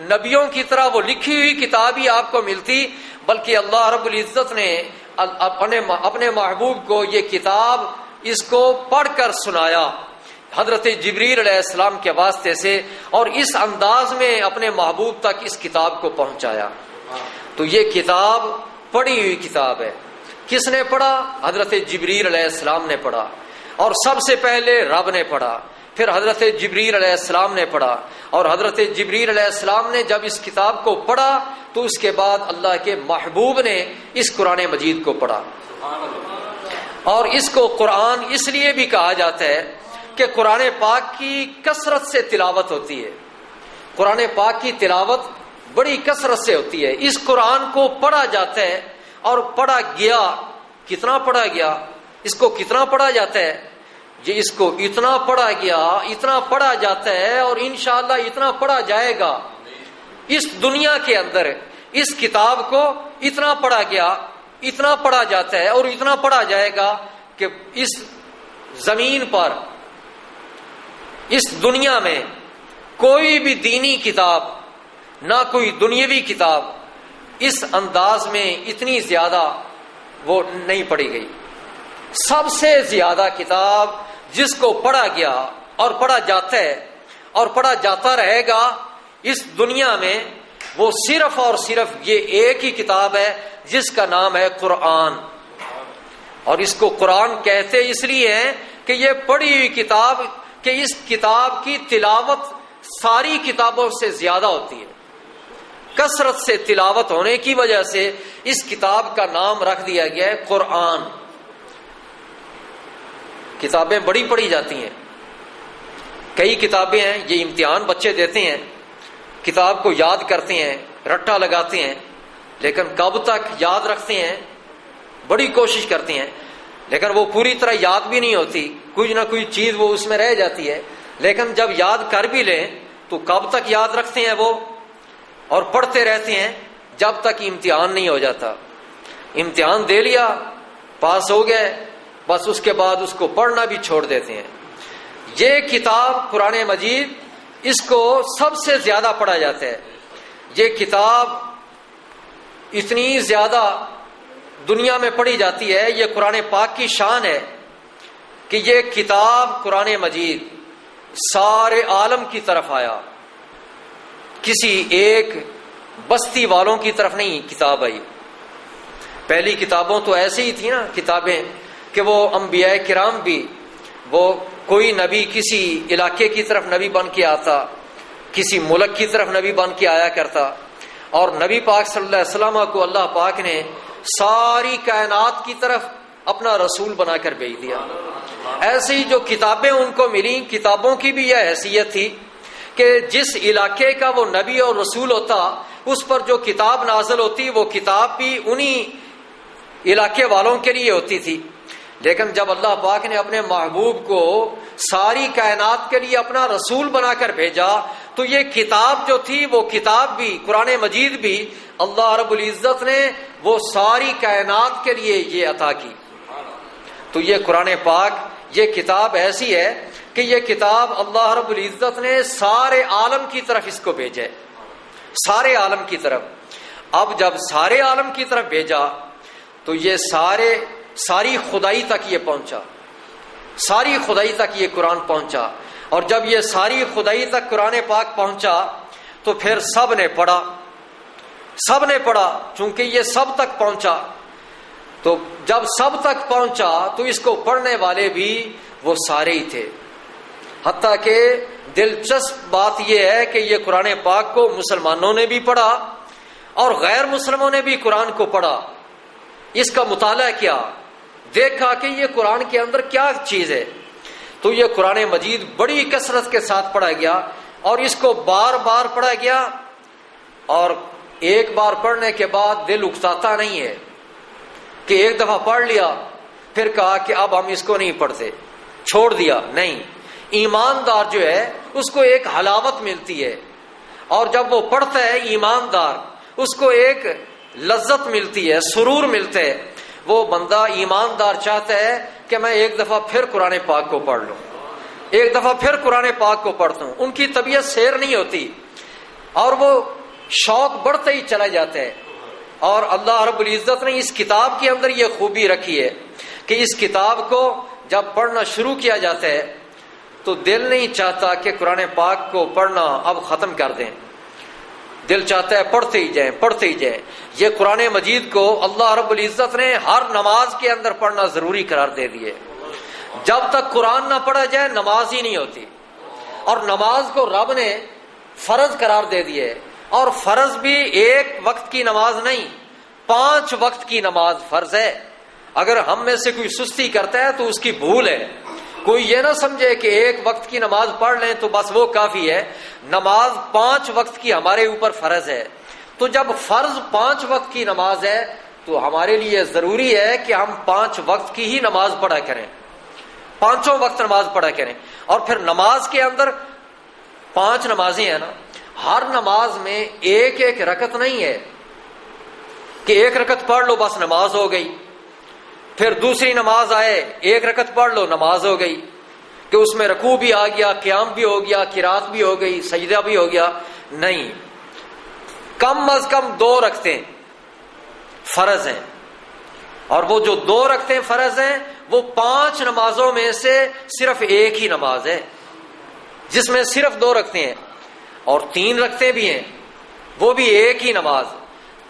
نبیوں کی طرح وہ لکھی ہوئی کتاب ہی آپ کو ملتی، بلکہ اللہ رب العزت نے اپنے محبوب کو یہ کتاب اس کو پڑھ کر سنایا حضرت جبریل علیہ السلام کے واسطے سے، اور اس انداز میں اپنے محبوب تک اس کتاب کو پہنچایا۔ تو یہ کتاب پڑھی ہوئی کتاب ہے۔ کس نے پڑھا؟ حضرت جبریل علیہ السلام نے پڑھا، اور سب سے پہلے رب نے پڑھا، پھر حضرت جبریل علیہ السلام نے پڑھا، اور حضرت جبریل علیہ السلام نے جب اس کتاب کو پڑھا تو اس کے بعد اللہ کے محبوب نے اس قرآن مجید کو پڑھا۔ اور اس کو قرآن اس لیے بھی کہا جاتا ہے کہ قرآن پاک کی کثرت سے تلاوت ہوتی ہے، قرآن پاک کی تلاوت بڑی کثرت سے ہوتی ہے۔ اس قرآن کو پڑھا جاتا ہے اور پڑھا گیا، کتنا پڑھا گیا، اس کو کتنا پڑھا جاتا ہے، یہ اس کو اتنا پڑھا گیا، اتنا پڑھا جاتا ہے، اور انشاءاللہ اتنا پڑھا جائے گا۔ اس دنیا کے اندر اس کتاب کو اتنا پڑھا گیا، اتنا پڑھا جاتا ہے، اور اتنا پڑھا جائے گا کہ اس زمین پر، اس دنیا میں کوئی بھی دینی کتاب، نہ کوئی دنیاوی کتاب اس انداز میں اتنی زیادہ وہ نہیں پڑھی گئی۔ سب سے زیادہ کتاب جس کو پڑھا گیا اور پڑھا جاتا ہے اور پڑھا جاتا رہے گا اس دنیا میں، وہ صرف اور صرف یہ ایک ہی کتاب ہے جس کا نام ہے قرآن۔ اور اس کو قرآن کہتے اس لیے ہیں کہ یہ پڑھی ہوئی کتاب، کہ اس کتاب کی تلاوت ساری کتابوں سے زیادہ ہوتی ہے۔ کثرت سے تلاوت ہونے کی وجہ سے اس کتاب کا نام رکھ دیا گیا ہے قرآن۔ کتابیں بڑی پڑھی جاتی ہیں، کئی کتابیں ہیں، یہ امتحان بچے دیتے ہیں، کتاب کو یاد کرتے ہیں، رٹا لگاتے ہیں، لیکن کب تک یاد رکھتے ہیں، بڑی کوشش کرتے ہیں، لیکن وہ پوری طرح یاد بھی نہیں ہوتی، کچھ نہ کوئی چیز وہ اس میں رہ جاتی ہے۔ لیکن جب یاد کر بھی لیں تو کب تک یاد رکھتے ہیں وہ، اور پڑھتے رہتے ہیں جب تک امتحان نہیں ہو جاتا۔ امتحان دے لیا، پاس ہو گئے، بس اس کے بعد اس کو پڑھنا بھی چھوڑ دیتے ہیں۔ یہ کتاب قرآن مجید، اس کو سب سے زیادہ پڑھا جاتا ہے۔ یہ کتاب اتنی زیادہ دنیا میں پڑھی جاتی ہے، یہ قرآن پاک کی شان ہے کہ یہ کتاب قرآن مجید سارے عالم کی طرف آیا، کسی ایک بستی والوں کی طرف نہیں کتاب آئی۔ پہلی کتابوں تو ایسے ہی تھی نا کتابیں کہ وہ انبیاء کرام بھی، وہ کوئی نبی کسی علاقے کی طرف نبی بن کے آتا، کسی ملک کی طرف نبی بن کے آیا کرتا، اور نبی پاک صلی اللہ علیہ وسلم کو اللہ پاک نے ساری کائنات کی طرف اپنا رسول بنا کر بھیج دیا۔ ایسے ہی جو کتابیں ان کو ملی، کتابوں کی بھی یہ حیثیت تھی کہ جس علاقے کا وہ نبی اور رسول ہوتا، اس پر جو کتاب نازل ہوتی وہ کتاب بھی انہی علاقے والوں کے لیے ہوتی تھی۔ لیکن جب اللہ پاک نے اپنے محبوب کو ساری کائنات کے لیے اپنا رسول بنا کر بھیجا تو یہ کتاب جو تھی، وہ کتاب بھی، قرآن مجید بھی، اللہ رب العزت نے وہ ساری کائنات کے لیے یہ عطا کی۔ تو یہ قرآن پاک، یہ کتاب ایسی ہے کہ یہ کتاب اللہ رب العزت نے سارے عالم کی طرف اس کو بھیجا ہے، سارے عالم کی طرف۔ اب جب سارے عالم کی طرف بھیجا تو یہ ساری خدائی تک یہ پہنچا، ساری خدائی تک یہ قرآن پہنچا، اور جب یہ ساری خدائی تک قرآن پاک پہنچا تو پھر سب نے پڑھا، سب نے پڑھا، چونکہ یہ سب تک پہنچا۔ تو جب سب تک پہنچا تو اس کو پڑھنے والے بھی وہ سارے ہی تھے۔ حتیٰ کہ دلچسپ بات یہ ہے کہ یہ قرآن پاک کو مسلمانوں نے بھی پڑھا اور غیر مسلموں نے بھی قرآن کو پڑھا، اس کا مطالعہ کیا، دیکھا کہ یہ قرآن کے اندر کیا چیز ہے۔ تو یہ قرآن مجید بڑی کثرت کے ساتھ پڑھا گیا، اور اس کو بار بار پڑھا گیا، اور ایک بار پڑھنے کے بعد دل اکتاتا نہیں ہے کہ ایک دفعہ پڑھ لیا پھر کہا کہ اب ہم اس کو نہیں پڑھتے، چھوڑ دیا، نہیں۔ ایماندار جو ہے اس کو ایک حلاوت ملتی ہے، اور جب وہ پڑھتا ہے ایماندار، اس کو ایک لذت ملتی ہے، سرور ملتا ہے۔ وہ بندہ ایماندار چاہتا ہے کہ میں ایک دفعہ پھر قرآن پاک کو پڑھ لوں، ایک دفعہ پھر قرآن پاک کو پڑھتا ہوں۔ ان کی طبیعت سیر نہیں ہوتی اور وہ شوق بڑھتا ہی چلا جاتا ہے۔ اور اللہ رب العزت نے اس کتاب کے اندر یہ خوبی رکھی ہے کہ اس کتاب کو جب پڑھنا شروع کیا جاتا ہے تو دل نہیں چاہتا کہ قرآن پاک کو پڑھنا اب ختم کر دیں، دل چاہتا ہے پڑھتے ہی جائیں، پڑھتے ہی جائیں۔ یہ قرآن مجید کو اللہ رب العزت نے ہر نماز کے اندر پڑھنا ضروری قرار دے دیے۔ جب تک قرآن نہ پڑھا جائے نماز ہی نہیں ہوتی۔ اور نماز کو رب نے فرض قرار دے دیے، اور فرض بھی ایک وقت کی نماز نہیں، 5 وقت کی نماز فرض ہے۔ اگر ہم میں سے کوئی سستی کرتا ہے تو اس کی بھول ہے، کوئی یہ نہ سمجھے کہ ایک وقت کی نماز پڑھ لیں تو بس وہ کافی ہے۔ نماز 5 وقت کی ہمارے اوپر فرض ہے، تو جب فرض 5 وقت کی نماز ہے تو ہمارے لیے ضروری ہے کہ ہم 5 وقت کی ہی نماز پڑھا کریں، 5 وقت نماز پڑھا کریں۔ اور پھر نماز کے اندر 5 نمازیں ہیں نا، ہر نماز میں ایک ایک رکعت نہیں ہے کہ ایک رکعت پڑھ لو بس نماز ہو گئی، پھر دوسری نماز آئے 1 رکعت پڑھ لو نماز ہو گئی، کہ اس میں رکوع بھی آ گیا، قیام بھی ہو گیا، قرات بھی ہو گئی، سجدہ بھی ہو گیا۔ نہیں، کم از کم 2 رکعتیں فرض ہیں، اور وہ جو 2 رکعتیں فرض ہیں وہ 5 نمازوں میں سے صرف ایک ہی نماز ہے جس میں صرف 2 رکعتیں ہیں، اور 3 رکعتیں بھی ہیں وہ بھی ایک ہی نماز۔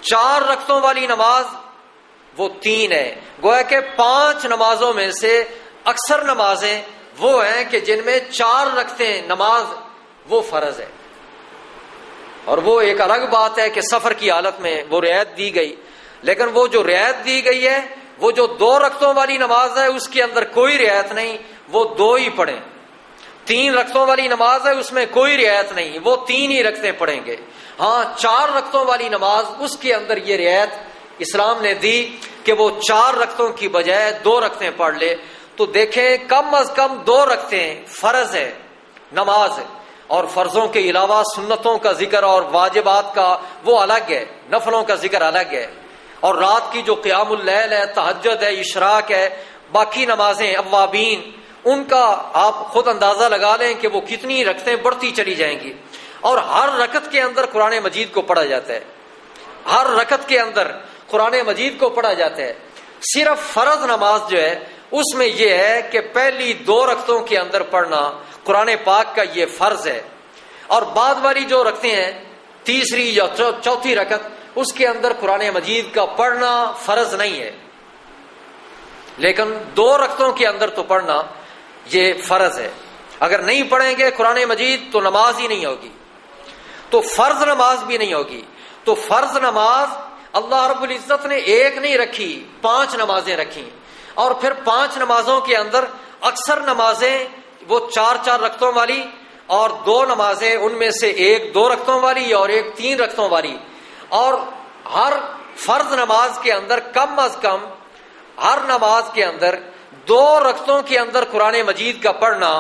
4 رکعتوں والی نماز وہ 3 ہے، گویا کہ 5 نمازوں میں سے اکثر نمازیں وہ ہیں کہ جن میں 4 رکعتیں نماز وہ فرض ہے، اور وہ ایک الگ بات ہے کہ سفر کی حالت میں وہ رعایت دی گئی، لیکن وہ جو رعایت دی گئی ہے وہ جو 2 رکعتوں والی نماز ہے اس کے اندر کوئی رعایت نہیں، وہ 2 ہی پڑھیں۔ 3 رکعتوں والی نماز ہے اس میں کوئی رعایت نہیں، وہ 3 ہی رکعتیں پڑھیں گے۔ ہاں 4 رکعتوں والی نماز اس کے اندر یہ رعایت اسلام نے دی کہ وہ 4 رکعتوں کی بجائے 2 رکعتیں پڑھ لے۔ تو دیکھیں کم از کم 2 رکعتیں فرض ہے نماز، اور فرضوں کے علاوہ سنتوں کا ذکر اور واجبات کا وہ الگ ہے، نفلوں کا ذکر الگ ہے، اور رات کی جو قیام اللیل ہے، تہجد ہے، اشراق ہے، باقی نمازیں اوابین، ان کا آپ خود اندازہ لگا لیں کہ وہ کتنی رکعتیں بڑھتی چلی جائیں گی، اور ہر رکعت کے اندر قرآن مجید کو پڑھا جاتا ہے، ہر رکعت کے اندر قرآن مجید کو پڑھا جاتا ہے۔ صرف فرض نماز جو ہے اس میں یہ ہے کہ پہلی 2 رکعتوں کے اندر پڑھنا قرآن پاک کا یہ فرض ہے، اور بعد والی جو رکعتیں ہیں، تیسری یا چوتھی رکعت، اس کے اندر قرآن مجید کا پڑھنا فرض نہیں ہے، لیکن 2 رکعتوں کے اندر تو پڑھنا یہ فرض ہے۔ اگر نہیں پڑھیں گے قرآن مجید تو نماز ہی نہیں ہوگی، تو فرض نماز بھی نہیں ہوگی۔ تو فرض نماز اللہ رب العزت نے ایک نہیں رکھی، 5 نمازیں رکھی، اور پھر 5 نمازوں کے اندر اکثر نمازیں وہ 4 رکعتوں والی، اور 2 نمازیں ان میں سے ایک 2 رکعتوں والی اور ایک 3 رکعتوں والی، اور ہر فرض نماز کے اندر کم از کم ہر نماز کے اندر 2 رکعتوں کے اندر قرآن مجید کا پڑھنا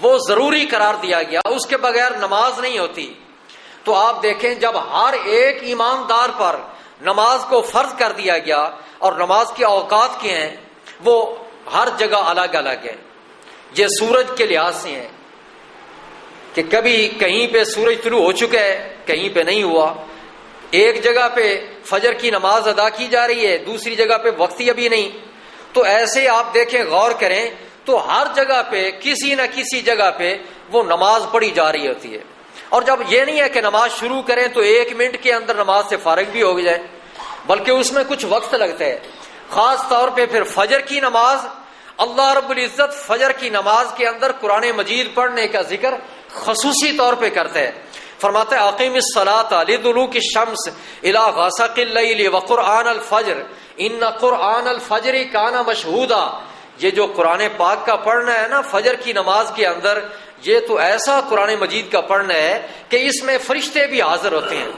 وہ ضروری قرار دیا گیا، اس کے بغیر نماز نہیں ہوتی۔ تو آپ دیکھیں جب ہر ایک ایماندار پر نماز کو فرض کر دیا گیا، اور نماز کے اوقات کے ہیں وہ ہر جگہ الگ الگ ہیں، یہ سورج کے لحاظ سے ہیں کہ کبھی کہیں پہ سورج طلوع ہو چکا ہے، کہیں پہ نہیں ہوا، ایک جگہ پہ فجر کی نماز ادا کی جا رہی ہے، دوسری جگہ پہ وقتی ابھی نہیں۔ تو ایسے آپ دیکھیں، غور کریں تو ہر جگہ پہ کسی نہ کسی جگہ پہ وہ نماز پڑھی جا رہی ہوتی ہے، اور جب یہ نہیں ہے کہ نماز شروع کریں تو 1 منٹ کے اندر نماز سے فارغ بھی ہو جائے، بلکہ اس میں کچھ وقت لگتا ہے۔ خاص طور پہ پھر فجر کی نماز، اللہ رب العزت فجر کی نماز کے اندر قرآن مجید پڑھنے کا ذکر خصوصی طور پہ کرتا ہے، فرماتا ہے اقیم الصلاۃ لدلوک الشمس الی غسق اللیل وقرآن الفجر ان قرآن الفجر کان مشہودا۔ یہ جو قرآن پاک کا پڑھنا ہے نا فجر کی نماز کے اندر، یہ تو ایسا قرآن مجید کا پڑھنا ہے کہ اس میں فرشتے بھی حاضر ہوتے ہیں،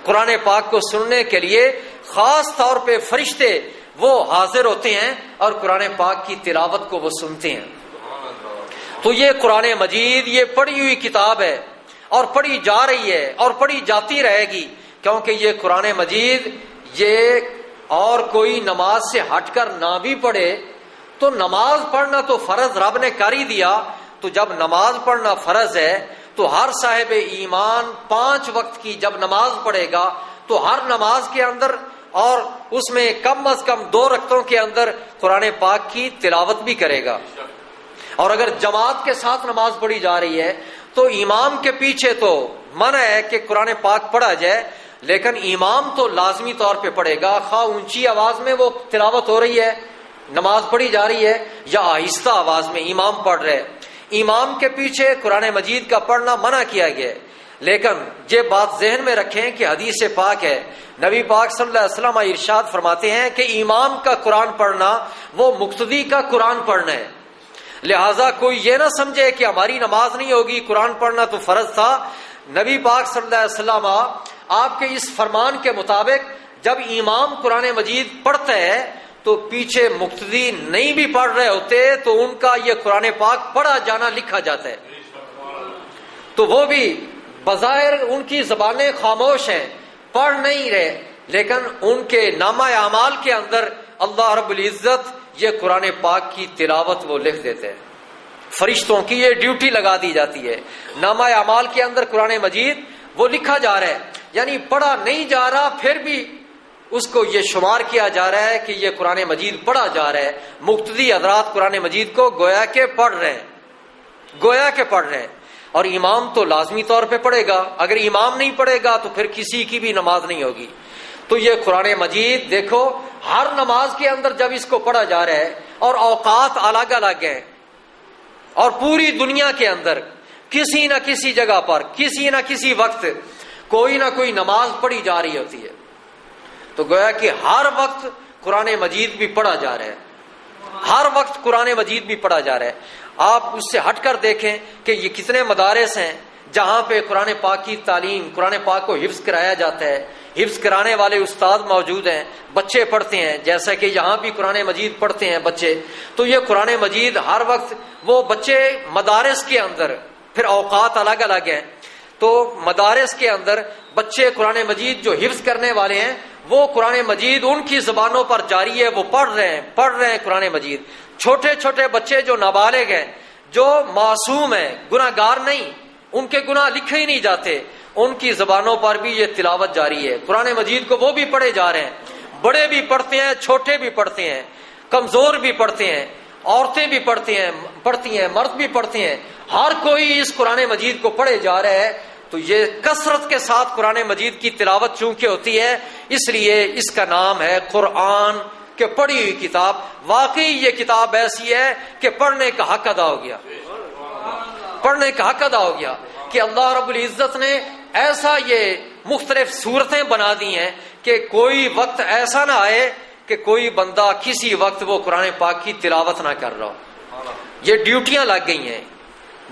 قرآن پاک کو سننے کے لیے خاص طور پہ فرشتے وہ حاضر ہوتے ہیں اور قرآن پاک کی تلاوت کو وہ سنتے ہیں۔ تو یہ قرآن مجید یہ پڑھی ہوئی کتاب ہے، اور پڑھی جا رہی ہے اور پڑھی جاتی رہے گی، کیونکہ یہ قرآن مجید یہ اور کوئی نماز سے ہٹ کر نہ بھی پڑھے تو نماز پڑھنا تو فرض رب نے کر ہی دیا، تو جب نماز پڑھنا فرض ہے تو ہر صاحب ایمان 5 وقت کی جب نماز پڑھے گا تو ہر نماز کے اندر اور اس میں کم از کم 2 رکعتوں کے اندر قرآن پاک کی تلاوت بھی کرے گا۔ اور اگر جماعت کے ساتھ نماز پڑھی جا رہی ہے تو امام کے پیچھے تو منع ہے کہ قرآن پاک پڑھا جائے، لیکن امام تو لازمی طور پہ پڑھے گا، خواہ اونچی آواز میں وہ تلاوت ہو رہی ہے، نماز پڑھی جا رہی ہے، یا آہستہ آواز میں امام پڑھ رہے۔ امام کے پیچھے قرآن مجید کا پڑھنا منع کیا گیا ہے، لیکن یہ بات ذہن میں رکھیں کہ حدیث پاک ہے، نبی پاک صلی اللہ علیہ وسلم ارشاد فرماتے ہیں کہ امام کا قرآن پڑھنا وہ مقتدی کا قرآن پڑھنا ہے، لہٰذا کوئی یہ نہ سمجھے کہ ہماری نماز نہیں ہوگی، قرآن پڑھنا تو فرض تھا۔ نبی پاک صلی اللہ علیہ وسلم آپ کے اس فرمان کے مطابق جب امام قرآن مجید پڑھتا ہے تو پیچھے مقتدی نہیں بھی پڑھ رہے ہوتے تو ان کا یہ قرآن پاک پڑھا جانا لکھا جاتا ہے، تو وہ بھی بظاہر ان کی زبانیں خاموش ہیں، پڑھ نہیں رہے، لیکن ان کے نامہ اعمال کے اندر اللہ رب العزت یہ قرآن پاک کی تلاوت وہ لکھ دیتے ہیں، فرشتوں کی یہ ڈیوٹی لگا دی جاتی ہے، نامہ اعمال کے اندر قرآن مجید وہ لکھا جا رہا ہے، یعنی پڑھا نہیں جا رہا پھر بھی اس کو یہ شمار کیا جا رہا ہے کہ یہ قرآن مجید پڑھا جا رہا ہے۔ مقتدی حضرات قرآن مجید کو گویا کہ پڑھ رہے ہیں، اور امام تو لازمی طور پہ پڑھے گا، اگر امام نہیں پڑھے گا تو پھر کسی کی بھی نماز نہیں ہوگی۔ تو یہ قرآن مجید دیکھو ہر نماز کے اندر جب اس کو پڑھا جا رہا ہے، اور اوقات الگ الگ ہیں، اور پوری دنیا کے اندر کسی نہ کسی جگہ پر کسی نہ کسی وقت کوئی نہ کوئی نماز پڑھی جا رہی ہوتی ہے، تو گویا کہ ہر وقت قرآن مجید بھی پڑھا جا رہا ہے، ہر وقت قرآن مجید بھی پڑھا جا رہا ہے۔ آپ اس سے ہٹ کر دیکھیں کہ یہ کتنے مدارس ہیں جہاں پہ قرآن پاک کی تعلیم، قرآن پاک کو حفظ کرایا جاتا ہے، حفظ کرانے والے استاد موجود ہیں، بچے پڑھتے ہیں، جیسا کہ یہاں بھی قرآن مجید پڑھتے ہیں بچے۔ تو یہ قرآن مجید ہر وقت وہ بچے مدارس کے اندر، پھر اوقات الگ الگ ہیں، تو مدارس کے اندر بچے قرآن مجید جو حفظ کرنے والے ہیں وہ قرآن مجید ان کی زبانوں پر جاری ہے، وہ پڑھ رہے ہیں قرآن مجید۔ چھوٹے چھوٹے بچے جو نابالغ ہیں، جو معصوم ہیں، گناہ گار نہیں، ان کے گناہ لکھے ہی نہیں جاتے، ان کی زبانوں پر بھی یہ تلاوت جاری ہے، قرآن مجید کو وہ بھی پڑھے جا رہے ہیں، بڑے بھی پڑھتے ہیں، چھوٹے بھی پڑھتے ہیں، کمزور بھی پڑھتے ہیں، عورتیں بھی پڑھتی ہیں، مرد بھی پڑھتے ہیں، ہر کوئی اس قرآن مجید کو پڑھے جا رہا ہے۔ تو یہ کثرت کے ساتھ قرآن مجید کی تلاوت چونکہ ہوتی ہے، اس لیے اس کا نام ہے قرآن، کہ پڑھی ہوئی کتاب۔ واقعی یہ کتاب ایسی ہے کہ پڑھنے کا حق ادا ہو گیا، کہ اللہ رب العزت نے ایسا یہ مختلف صورتیں بنا دی ہیں کہ کوئی وقت ایسا نہ آئے کہ کوئی بندہ کسی وقت وہ قرآن پاک کی تلاوت نہ کر رہا ہو۔ یہ ڈیوٹیاں لگ گئی ہیں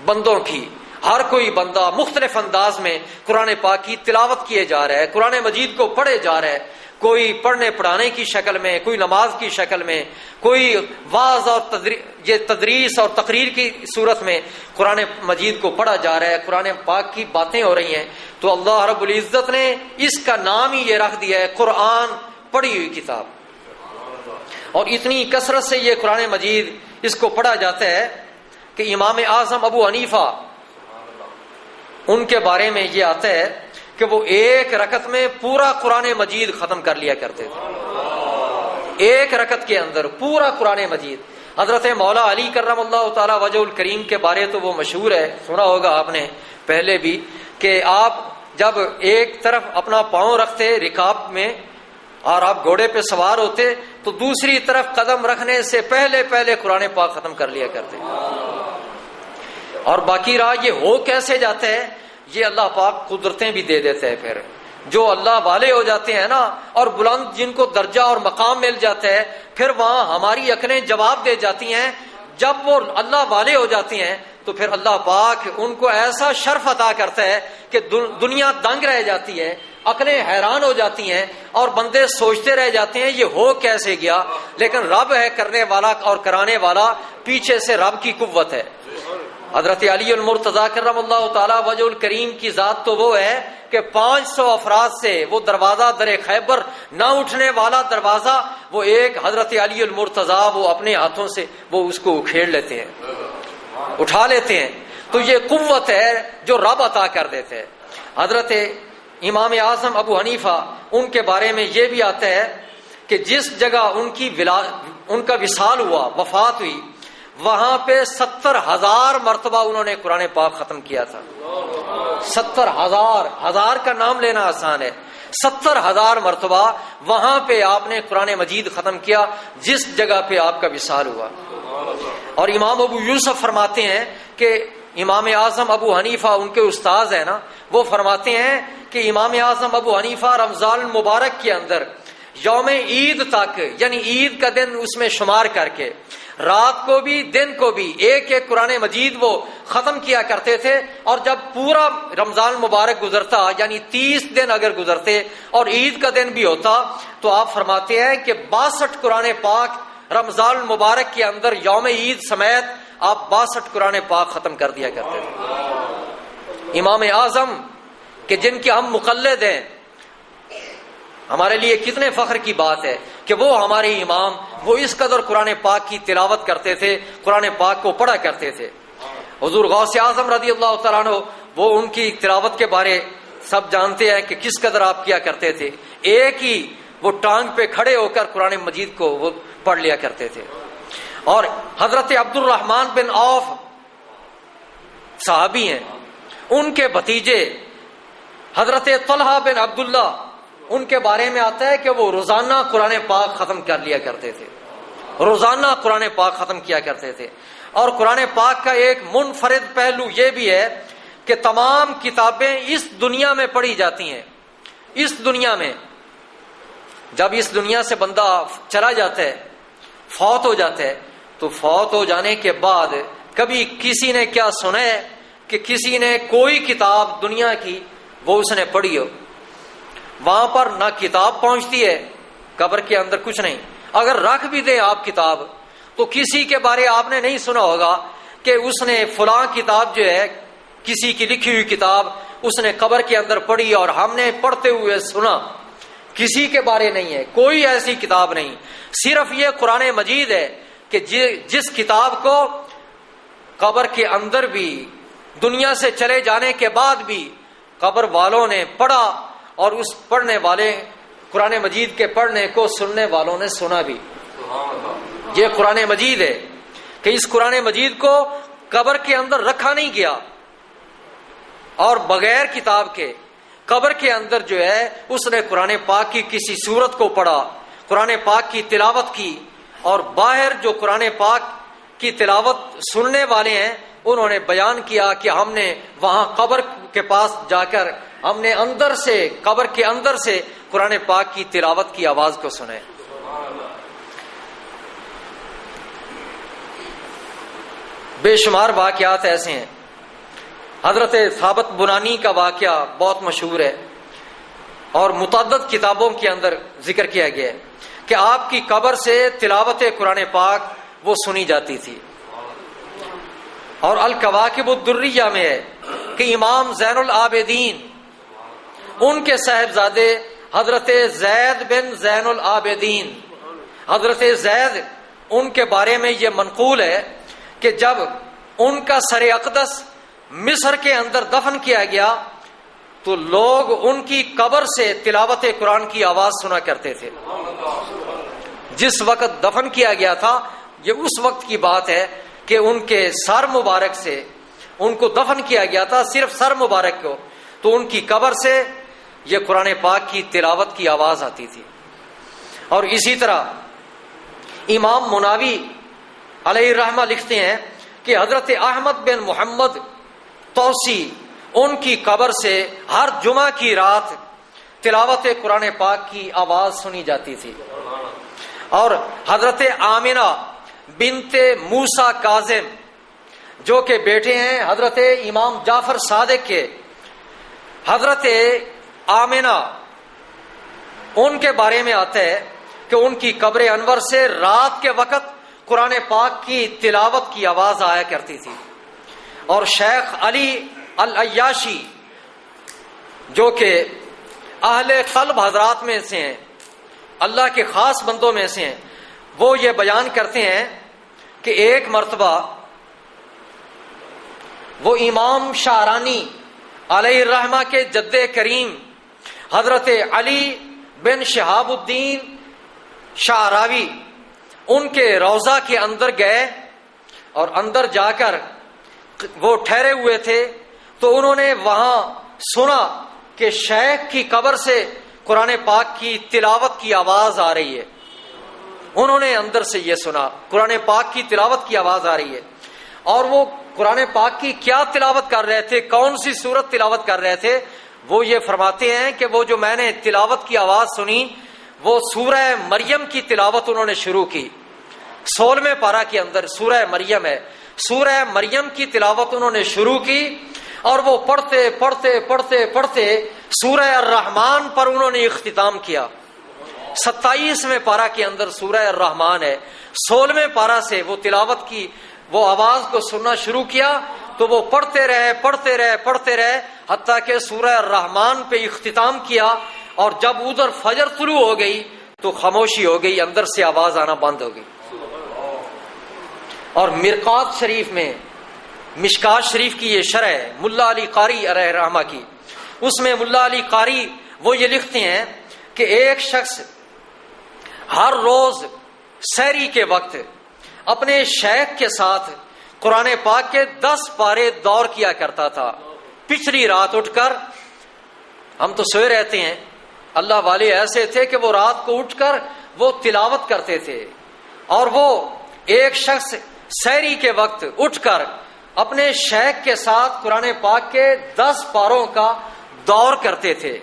بندوں کی، ہر کوئی بندہ مختلف انداز میں قرآن پاک کی تلاوت کیے جا رہا ہے، قرآن مجید کو پڑھے جا رہا ہے، کوئی پڑھنے پڑھانے کی شکل میں، کوئی نماز کی شکل میں، کوئی واعظ اور تدریس اور تقریر کی صورت میں قرآن مجید کو پڑھا جا رہا ہے، قرآن پاک کی باتیں ہو رہی ہیں۔ تو اللہ رب العزت نے اس کا نام ہی یہ رکھ دیا ہے قرآن، پڑھی ہوئی کتاب، اور اتنی کثرت سے یہ قرآن مجید اس کو پڑھا جاتا ہے کہ امام اعظم ابو حنیفہ ان کے بارے میں یہ آتا ہے کہ وہ ایک رکعت میں پورا قرآن مجید ختم کر لیا کرتے تھے، ایک رکعت کے اندر پورا قرآن مجید۔ حضرت مولا علی کرم اللہ تعالی وجہ الکریم کے بارے تو وہ مشہور ہے، سنا ہوگا آپ نے پہلے بھی، کہ آپ جب ایک طرف اپنا پاؤں رکھتے رکاب میں اور آپ گھوڑے پہ سوار ہوتے تو دوسری طرف قدم رکھنے سے پہلے قرآن پاک ختم کر لیا کرتے، اور باقی رہا یہ ہو کیسے جاتا ہے، یہ اللہ پاک قدرتیں بھی دے دیتے ہیں۔ پھر جو اللہ والے ہو جاتے ہیں نا، اور بلند جن کو درجہ اور مقام مل جاتا ہے، پھر وہاں ہماری عقلیں جواب دے جاتی ہیں۔ جب وہ اللہ والے ہو جاتے ہیں تو پھر اللہ پاک ان کو ایسا شرف عطا کرتا ہے کہ دنیا دنگ رہ جاتی ہے، عقلیں حیران ہو جاتی ہیں، اور بندے سوچتے رہ جاتے ہیں یہ ہو کیسے گیا، لیکن رب ہے کرنے والا اور کرانے والا، پیچھے سے رب کی قوت ہے۔ حضرت علی المرتضیٰ کرم اللہ تعالی وجہ الکریم کی ذات تو وہ ہے کہ 500 افراد سے وہ دروازہ در خیبر نہ اٹھنے والا دروازہ، وہ ایک حضرت علی المرتضیٰ وہ اپنے ہاتھوں سے وہ اس کو اکھیڑ لیتے ہیں، اٹھا لیتے ہیں۔ تو یہ قوت ہے جو رب عطا کر دیتے ہیں۔ حضرت امام اعظم ابو حنیفہ ان کے بارے میں یہ بھی آتا ہے کہ جس جگہ ان کا وصال ہوا، وفات ہوئی، وہاں پہ 70,000 مرتبہ انہوں نے قرآن پاک ختم کیا تھا۔ 70,000، ہزار کا نام لینا آسان ہے، 70,000 مرتبہ وہاں پہ آپ نے قرآن مجید ختم کیا جس جگہ پہ آپ کا وصال ہوا۔ اور امام ابو یوسف فرماتے ہیں کہ امام اعظم ابو حنیفہ ان کے استاذ ہیں نا، وہ فرماتے ہیں کہ امام اعظم ابو حنیفہ رمضان المبارک کے اندر یوم عید تک، یعنی عید کا دن اس میں شمار کر کے، رات کو بھی دن کو بھی ایک ایک قرآن مجید وہ ختم کیا کرتے تھے. اور جب پورا رمضان مبارک گزرتا، یعنی 30 دن اگر گزرتے اور عید کا دن بھی ہوتا، تو آپ فرماتے ہیں کہ 62 قرآن پاک رمضان المبارک کے اندر یوم عید سمیت آپ 62 قرآن پاک ختم کر دیا کرتے تھے. امام اعظم کہ جن کے ہم مقلد ہیں، ہمارے لیے کتنے فخر کی بات ہے کہ وہ ہمارے امام، وہ اس قدر قرآن پاک کی تلاوت کرتے تھے، قرآن پاک کو پڑھا کرتے تھے. حضور غوث اعظم رضی اللہ تعالیٰ عنہ، وہ ان کی تلاوت کے بارے سب جانتے ہیں کہ کس قدر آپ کیا کرتے تھے. ایک ہی وہ ٹانگ پہ کھڑے ہو کر قرآن مجید کو وہ پڑھ لیا کرتے تھے. اور حضرت عبد الرحمن بن عوف صحابی ہیں، ان کے بھتیجے حضرت طلحہ بن عبداللہ، ان کے بارے میں آتا ہے کہ وہ روزانہ قرآن پاک ختم کر لیا کرتے تھے، روزانہ قرآن پاک ختم کیا کرتے تھے. اور قرآن پاک کا ایک منفرد پہلو یہ بھی ہے کہ تمام کتابیں اس دنیا میں پڑھی جاتی ہیں. اس دنیا میں جب اس دنیا سے بندہ چلا جاتا ہے، فوت ہو جاتا ہے، تو فوت ہو جانے کے بعد کبھی کسی نے کیا سنا ہے کہ کسی نے کوئی کتاب دنیا کی وہ اس نے پڑھی ہو؟ وہاں پر نہ کتاب پہنچتی ہے، قبر کے اندر کچھ نہیں. اگر رکھ بھی دیں آپ کتاب تو کسی کے بارے آپ نے نہیں سنا ہوگا کہ اس نے فلاں کتاب جو ہے، کسی کی لکھی ہوئی کتاب اس نے قبر کے اندر پڑھی اور ہم نے پڑھتے ہوئے سنا. کسی کے بارے نہیں ہے، کوئی ایسی کتاب نہیں. صرف یہ قرآن مجید ہے کہ جس کتاب کو قبر کے اندر بھی، دنیا سے چلے جانے کے بعد بھی قبر والوں نے پڑھا، اور اس پڑھنے والے قرآن مجید کے پڑھنے کو سننے والوں نے سنا بھی. یہ قرآن مجید ہے کہ اس قرآن مجید کو قبر کے اندر رکھا نہیں گیا، اور بغیر کتاب کے قبر کے اندر جو ہے اس نے قرآن پاک کی کسی سورت کو پڑھا، قرآن پاک کی تلاوت کی. اور باہر جو قرآن پاک کی تلاوت سننے والے ہیں انہوں نے بیان کیا کہ ہم نے وہاں قبر کے پاس جا کر ہم نے اندر سے، قبر کے اندر سے قرآن پاک کی تلاوت کی آواز کو سنے. بے شمار واقعات ایسے ہیں. حضرت ثابت بنانی کا واقعہ بہت مشہور ہے اور متعدد کتابوں کے اندر ذکر کیا گیا ہے کہ آپ کی قبر سے تلاوت قرآن پاک وہ سنی جاتی تھی. اور الکواکب الدریہ میں ہے کہ امام زین العابدین، ان کے صاحبزادے حضرت زید بن زین العابدین، حضرت زید، ان کے بارے میں یہ منقول ہے کہ جب ان کا سر اقدس مصر کے اندر دفن کیا گیا تو لوگ ان کی قبر سے تلاوت قرآن کی آواز سنا کرتے تھے. جس وقت دفن کیا گیا تھا، یہ اس وقت کی بات ہے کہ ان کے سر مبارک سے ان کو دفن کیا گیا تھا، صرف سر مبارک کو، تو ان کی قبر سے یہ قرآن پاک کی تلاوت کی آواز آتی تھی. اور اسی طرح امام مناوی علیہ الرحمہ لکھتے ہیں کہ حضرت احمد بن محمد توسی، ان کی قبر سے ہر جمعہ کی رات تلاوت قرآن پاک کی آواز سنی جاتی تھی. اور حضرت آمنہ بنت موسیٰ کاظم، جو کہ بیٹے ہیں حضرت امام جعفر صادق کے، حضرت آمنہ، ان کے بارے میں آتا ہے کہ ان کی قبر انور سے رات کے وقت قرآن پاک کی تلاوت کی آواز آیا کرتی تھی. اور شیخ علی العیاشی، جو کہ اہل قلب حضرات میں سے ہیں، اللہ کے خاص بندوں میں سے ہیں، وہ یہ بیان کرتے ہیں کہ ایک مرتبہ وہ امام شعرانی علیہ الرحمہ کے جد کریم حضرت علی بن شہاب الدین شعراوی، ان کے روضہ کے اندر گئے اور اندر جا کر وہ ٹھہرے ہوئے تھے، تو انہوں نے وہاں سنا کہ شیخ کی قبر سے قرآن پاک کی تلاوت کی آواز آ رہی ہے. انہوں نے اندر سے یہ سنا قرآن پاک کی تلاوت کی آواز آ رہی ہے، اور وہ قرآن پاک کی کیا تلاوت کر رہے تھے، کون سی سورت تلاوت کر رہے تھے، وہ یہ فرماتے ہیں کہ وہ جو میں نے تلاوت کی آواز سنی وہ سورہ مریم کی تلاوت انہوں نے شروع کی۔ 16ویں پارہ کے اندر سورہ مریم ہے، سورہ مریم کی تلاوت انہوں نے شروع کی، اور وہ پڑھتے پڑھتے پڑھتے پڑھتے سورہ الرحمن پر انہوں نے اختتام کیا۔ 27ویں پارہ کے اندر سورہ الرحمن ہے، 16ویں پارہ سے وہ تلاوت کی وہ آواز کو سننا شروع کیا، تو وہ پڑھتے رہے پڑھتے رہے پڑھتے رہے حتیٰ کہ سورہ الرحمن پہ اختتام کیا، اور جب ادھر فجر طلوع ہو گئی تو خاموشی ہو گئی، اندر سے آواز آنا بند ہو گئی۔ اور مرقات شریف میں، مشکات شریف کی یہ شرح ہے ملا علی قاری علیہ رحمہ کی، اس میں ملا علی قاری وہ یہ لکھتے ہیں کہ ایک شخص ہر روز سحری کے وقت اپنے شیخ کے ساتھ قرآن پاک کے 10 پارے دور کیا کرتا تھا۔ پچھلی رات اٹھ کر، ہم تو سوئے رہتے ہیں، اللہ والے ایسے تھے کہ وہ رات کو اٹھ کر وہ تلاوت کرتے تھے، اور وہ ایک شخص سحری کے وقت اٹھ کر اپنے شیخ کے ساتھ قرآن پاک کے 10 پاروں کا دور کرتے تھے۔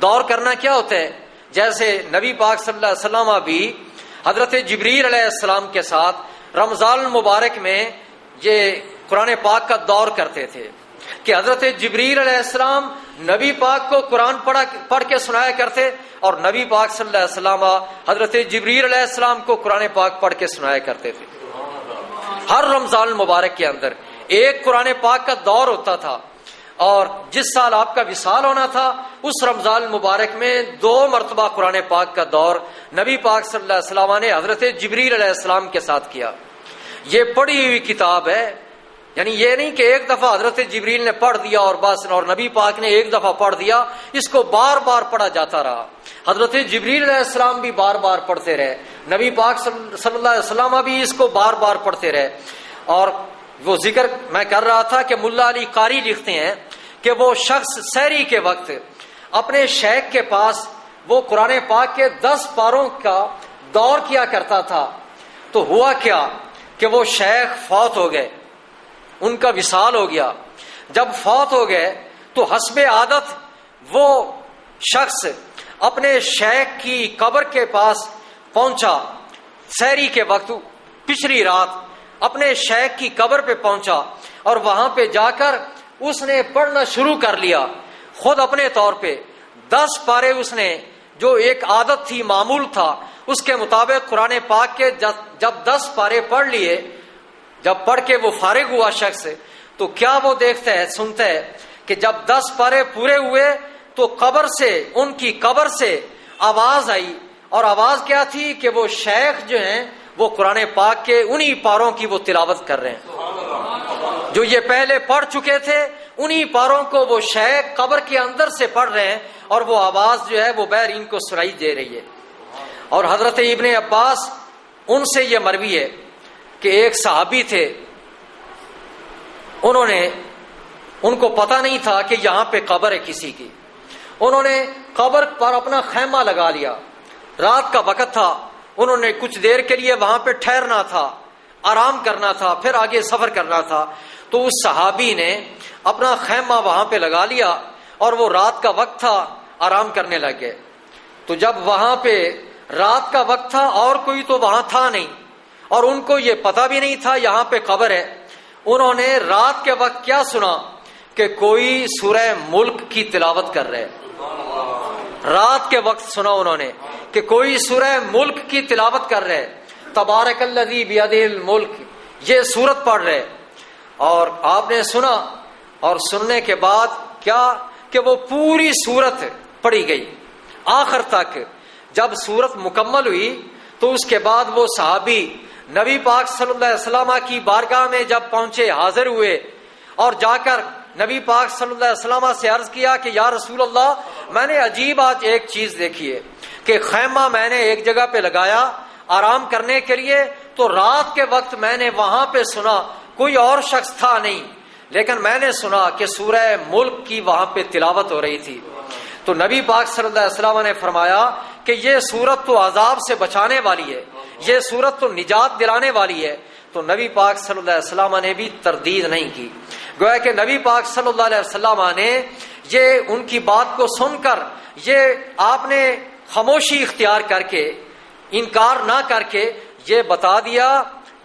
دور کرنا کیا ہوتا ہے؟ جیسے نبی پاک صلی اللہ علیہ وسلم بھی حضرت جبریل علیہ السلام کے ساتھ رمضان المبارک میں یہ قرآن پاک کا دور کرتے تھے کہ حضرت جبریل علیہ السلام نبی پاک کو قرآن پڑھ کے سنایا کرتے، اور نبی پاک صلی اللہ علیہ وسلم حضرت جبریل علیہ السلام کو قرآن پاک پڑھ کے سنایا کرتے تھے۔ ہر رمضان المبارک کے اندر ایک قرآن پاک کا دور ہوتا تھا، اور جس سال آپ کا وصال ہونا تھا اس رمضان المبارک میں 2 مرتبہ قرآن پاک کا دور نبی پاک صلی اللہ علیہ وسلم نے حضرت جبریل علیہ السلام کے ساتھ کیا۔ یہ پڑھی ہوئی کتاب ہے، یعنی یہ نہیں کہ ایک دفعہ حضرت جبریل نے پڑھ دیا اور بس، اور نبی پاک نے ایک دفعہ پڑھ دیا، اس کو بار بار پڑھا جاتا رہا۔ حضرت جبریل علیہ السلام بھی بار بار پڑھتے رہے، نبی پاک صلی اللہ علیہ وسلم بھی اس کو بار بار پڑھتے رہے۔ اور وہ ذکر میں کر رہا تھا کہ ملا علی قاری لکھتے ہیں کہ وہ شخص سحری کے وقت اپنے شیخ کے پاس وہ قرآن پاک کے 10 پاروں کا دور کیا کرتا تھا۔ تو ہوا کیا کہ وہ شیخ فوت ہو گئے، ان کا وصال ہو گیا۔ جب فوت ہو گئے تو حسب عادت وہ شخص اپنے شیخ کی قبر کے پاس پہنچا، سحری کے وقت پچھلی رات اپنے شیخ کی قبر پہ پہنچا، اور وہاں پہ جا کر اس نے پڑھنا شروع کر لیا خود اپنے طور پہ 10 پارے۔ اس نے جو ایک عادت تھی، معمول تھا، اس کے مطابق قرآن پاک کے جب 10 پارے پڑھ لیے، جب پڑھ کے وہ فارغ ہوا شخص، تو کیا وہ دیکھتا ہے، سنتا ہے کہ جب 10 پارے پورے ہوئے تو قبر سے، ان کی قبر سے آواز آئی، اور آواز کیا تھی کہ وہ شیخ جو ہیں وہ قرآن پاک کے انہی پاروں کی وہ تلاوت کر رہے ہیں جو یہ پہلے پڑھ چکے تھے، انہی پاروں کو وہ شیخ قبر کے اندر سے پڑھ رہے ہیں، اور وہ آواز جو ہے وہ بہر ان کو سنائی دے رہی ہے۔ اور حضرت ابن عباس ان سے یہ مروی ہے کہ ایک صحابی تھے، ان کو پتہ نہیں تھا کہ یہاں پہ قبر ہے کسی کی، انہوں نے قبر پر اپنا خیمہ لگا لیا، رات کا وقت تھا، انہوں نے کچھ دیر کے لیے وہاں پہ ٹھہرنا تھا، آرام کرنا تھا، پھر آگے سفر کرنا تھا۔ تو اس صحابی نے اپنا خیمہ وہاں پہ لگا لیا، اور وہ رات کا وقت تھا، آرام کرنے لگ گئے۔ تو جب وہاں پہ رات کا وقت تھا اور کوئی تو وہاں تھا نہیں، اور ان کو یہ پتہ بھی نہیں تھا یہاں پہ قبر ہے، انہوں نے رات کے وقت کیا سنا کہ کوئی سورہ ملک کی تلاوت کر رہے، رات کے وقت سنا انہوں نے کہ کوئی سورہ ملک کی تلاوت کر رہے، تبارک الذی بیدہ الملک، یہ سورت پڑھ رہے۔ اور آپ نے سنا، اور سننے کے بعد کیا کہ وہ پوری سورت پڑھی گئی آخر تک۔ جب سورت مکمل ہوئی تو اس کے بعد وہ صحابی نبی پاک صلی اللہ علیہ وسلم کی بارگاہ میں جب پہنچے، حاضر ہوئے، اور جا کر نبی پاک صلی اللہ علیہ وسلم سے عرض کیا کہ یا رسول اللہ، میں نے عجیب آج ایک چیز دیکھی ہے کہ خیمہ میں نے ایک جگہ پہ لگایا آرام کرنے کے لیے، تو رات کے وقت میں نے وہاں پہ سنا، کوئی اور شخص تھا نہیں، لیکن میں نے سنا کہ سورہ ملک کی وہاں پہ تلاوت ہو رہی تھی۔ تو نبی پاک صلی اللہ علیہ وسلم نے فرمایا کہ یہ سورت تو عذاب سے بچانے والی ہے، یہ سورت تو نجات دلانے والی ہے، تو نبی پاک صلی اللہ علیہ وسلم نے بھی تردید نہیں کی. گویا کہ نبی پاک صلی اللہ علیہ وسلم نے یہ ان کی بات کو سن کر یہ آپ نے خاموشی اختیار کر کے انکار نہ کر کے یہ بتا دیا.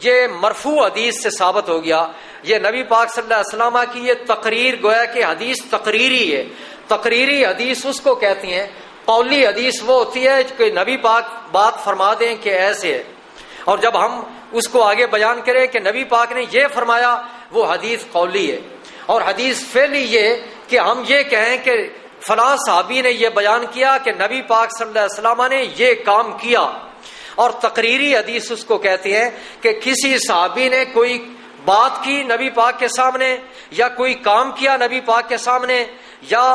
یہ مرفوع حدیث سے ثابت ہو گیا. یہ نبی پاک صلی اللہ علیہ وسلم کی یہ تقریر گویا کہ حدیث تقریری ہے. تقریری حدیث اس کو کہتی ہیں. قولی حدیث وہ ہوتی ہے کہ نبی پاک بات فرما دیں کہ ایسے ہے، اور جب ہم اس کو آگے بیان کریں کہ نبی پاک نے یہ فرمایا، وہ حدیث قولی ہے. اور حدیث فعلی یہ کہ ہم یہ کہیں کہ فلاں صحابی نے یہ بیان کیا کہ نبی پاک صلی اللہ علیہ وسلم نے یہ کام کیا. اور تقریری حدیث اس کو کہتے ہیں کہ کسی صحابی نے کوئی بات کی نبی پاک کے سامنے، یا کوئی کام کیا نبی پاک کے سامنے، یا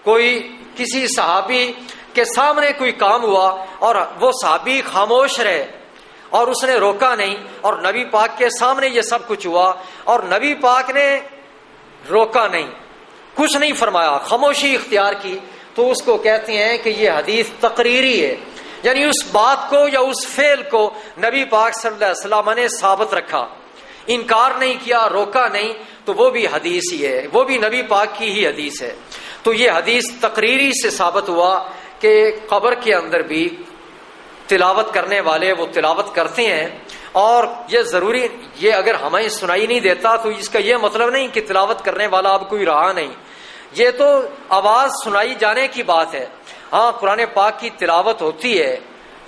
کوئی کسی صحابی کے سامنے کوئی کام ہوا اور وہ صحابی خاموش رہے اور اس نے روکا نہیں، اور نبی پاک کے سامنے یہ سب کچھ ہوا اور نبی پاک نے روکا نہیں، کچھ نہیں فرمایا، خاموشی اختیار کی، تو اس کو کہتے ہیں کہ یہ حدیث تقریری ہے. یعنی اس بات کو یا اس فعل کو نبی پاک صلی اللہ علیہ وسلم نے ثابت رکھا، انکار نہیں کیا، روکا نہیں، تو وہ بھی حدیث ہی ہے، وہ بھی نبی پاک کی ہی حدیث ہے. تو یہ حدیث تقریری سے ثابت ہوا کہ قبر کے اندر بھی تلاوت کرنے والے وہ تلاوت کرتے ہیں. اور یہ ضروری، یہ اگر ہمیں سنائی نہیں دیتا تو اس کا یہ مطلب نہیں کہ تلاوت کرنے والا اب کوئی رہا نہیں. یہ تو آواز سنائی جانے کی بات ہے. ہاں قرآن پاک کی تلاوت ہوتی ہے،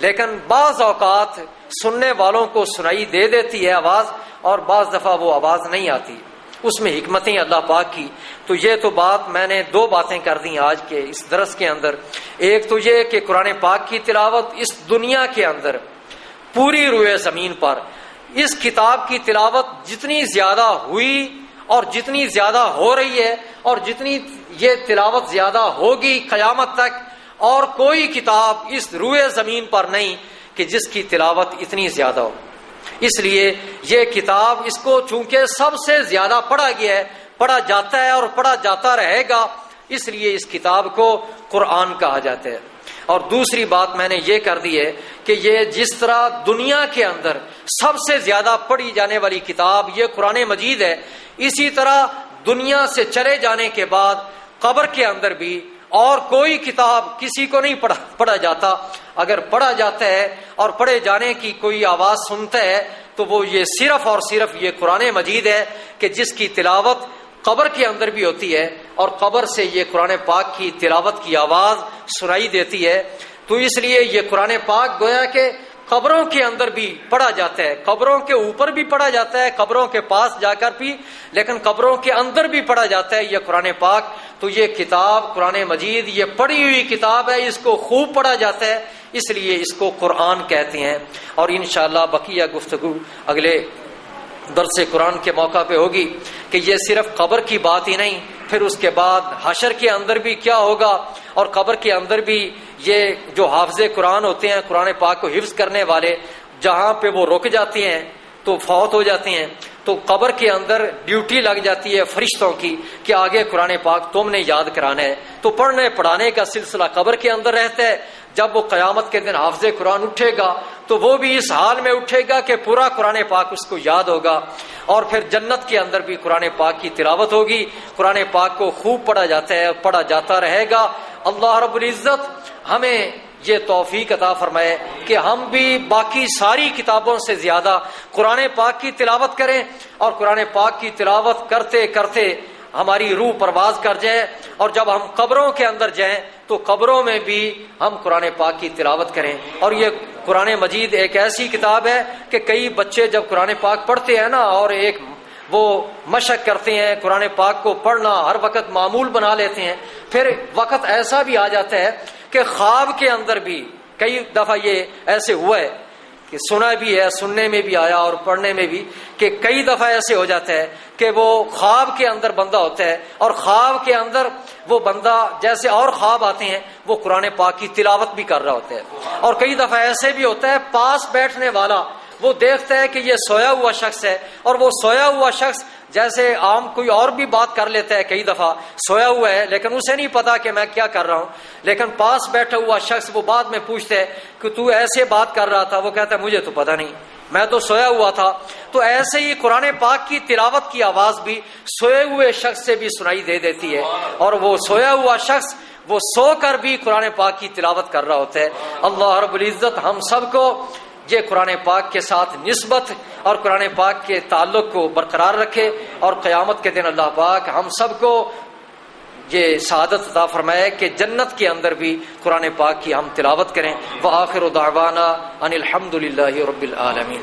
لیکن بعض اوقات سننے والوں کو سنائی دے دیتی ہے آواز، اور بعض دفعہ وہ آواز نہیں آتی. اس میں حکمتیں اللہ پاک کی. تو یہ تو بات میں نے دو باتیں کر دی آج کے اس درس کے اندر. ایک تو یہ کہ قرآن پاک کی تلاوت اس دنیا کے اندر پوری روئے زمین پر اس کتاب کی تلاوت جتنی زیادہ ہوئی اور جتنی زیادہ ہو رہی ہے اور جتنی یہ تلاوت زیادہ ہوگی قیامت تک، اور کوئی کتاب اس روئے زمین پر نہیں کہ جس کی تلاوت اتنی زیادہ ہو. اس لیے یہ کتاب، اس کو چونکہ سب سے زیادہ پڑھا گیا ہے، پڑھا جاتا ہے اور پڑھا جاتا رہے گا، اس لیے اس کتاب کو قرآن کہا جاتا ہے. اور دوسری بات میں نے یہ کر دی ہے کہ یہ جس طرح دنیا کے اندر سب سے زیادہ پڑھی جانے والی کتاب یہ قرآن مجید ہے، اسی طرح دنیا سے چلے جانے کے بعد قبر کے اندر بھی اور کوئی کتاب کسی کو نہیں پڑھا جاتا. اگر پڑھا جاتا ہے اور پڑھے جانے کی کوئی آواز سنتا ہے تو وہ یہ صرف اور صرف یہ قرآن مجید ہے کہ جس کی تلاوت قبر کے اندر بھی ہوتی ہے اور قبر سے یہ قرآن پاک کی تلاوت کی آواز سنائی دیتی ہے. تو اس لیے یہ قرآن پاک گویا کہ قبروں کے اندر بھی پڑھا جاتا ہے، قبروں کے اوپر بھی پڑھا جاتا ہے، قبروں کے پاس جا کر بھی، لیکن قبروں کے اندر بھی پڑھا جاتا ہے یہ قرآن پاک. تو یہ کتاب قرآن مجید یہ پڑھی ہوئی کتاب ہے، اس کو خوب پڑھا جاتا ہے، اس لیے اس کو قرآن کہتے ہیں. اور انشاءاللہ بقیہ گفتگو اگلے درس قرآن کے موقع پہ ہوگی کہ یہ صرف قبر کی بات ہی نہیں، پھر اس کے بعد حشر کے اندر بھی کیا ہوگا، اور قبر کے اندر بھی یہ جو حافظ قرآن ہوتے ہیں، قرآن پاک کو حفظ کرنے والے، جہاں پہ وہ رک جاتے ہیں تو فوت ہو جاتے ہیں، تو قبر کے اندر ڈیوٹی لگ جاتی ہے فرشتوں کی کہ آگے قرآن پاک تم نے یاد کرانا ہے. تو پڑھنے پڑھانے کا سلسلہ قبر کے اندر رہتا ہے. جب وہ قیامت کے دن حافظ قرآن اٹھے گا تو وہ بھی اس حال میں اٹھے گا کہ پورا قرآن پاک اس کو یاد ہوگا. اور پھر جنت کے اندر بھی قرآن پاک کی تلاوت ہوگی، قرآن پاک کو خوب پڑھا جاتا ہے اور پڑھا جاتا رہے گا. اللہ رب العزت ہمیں یہ توفیق عطا فرمائے کہ ہم بھی باقی ساری کتابوں سے زیادہ قرآن پاک کی تلاوت کریں، اور قرآن پاک کی تلاوت کرتے کرتے ہماری روح پرواز کر جائے، اور جب ہم قبروں کے اندر جائیں تو قبروں میں بھی ہم قرآن پاک کی تلاوت کریں. اور یہ قرآن مجید ایک ایسی کتاب ہے کہ کئی بچے جب قرآن پاک پڑھتے ہیں نا اور ایک وہ مشق کرتے ہیں قرآن پاک کو پڑھنا، ہر وقت معمول بنا لیتے ہیں، پھر وقت ایسا بھی آ جاتا ہے کہ خواب کے اندر بھی کئی دفعہ یہ ایسے ہوا ہے کہ سنا بھی ہے، سننے میں بھی آیا اور پڑھنے میں بھی، کہ کئی دفعہ ایسے ہو جاتا ہے کہ وہ خواب کے اندر بندہ ہوتا ہے اور خواب کے اندر وہ بندہ جیسے اور خواب آتے ہیں وہ قرآن پاک کی تلاوت بھی کر رہا ہوتا ہے. اور کئی دفعہ ایسے بھی ہوتا ہے پاس بیٹھنے والا وہ دیکھتا ہے کہ یہ سویا ہوا شخص ہے، اور وہ سویا ہوا شخص جیسے عام کوئی اور بھی بات کر لیتا ہے، کئی دفعہ سویا ہوا ہے لیکن اسے نہیں پتا کہ میں کیا کر رہا ہوں، لیکن پاس بیٹھا ہوا شخص وہ بعد میں پوچھتا ہے کہ تو ایسے بات کر رہا تھا، وہ کہتا ہے مجھے تو پتا نہیں، میں تو سویا ہوا تھا. تو ایسے ہی قرآن پاک کی تلاوت کی آواز بھی سوئے ہوئے شخص سے بھی سنائی دے دیتی ہے, اور وہ سویا ہوا شخص وہ سو کر بھی قرآن پاک کی تلاوت کر رہا ہوتا ہے. اللہ رب العزت ہم سب کو یہ قرآن پاک کے ساتھ نسبت اور قرآن پاک کے تعلق کو برقرار رکھے, اور قیامت کے دن اللہ پاک ہم سب کو یہ سعادت عطا فرمائے کہ جنت کے اندر بھی قرآن پاک کی ہم تلاوت کریں. وآخر دعوانا ان الحمد للہ رب العالمین.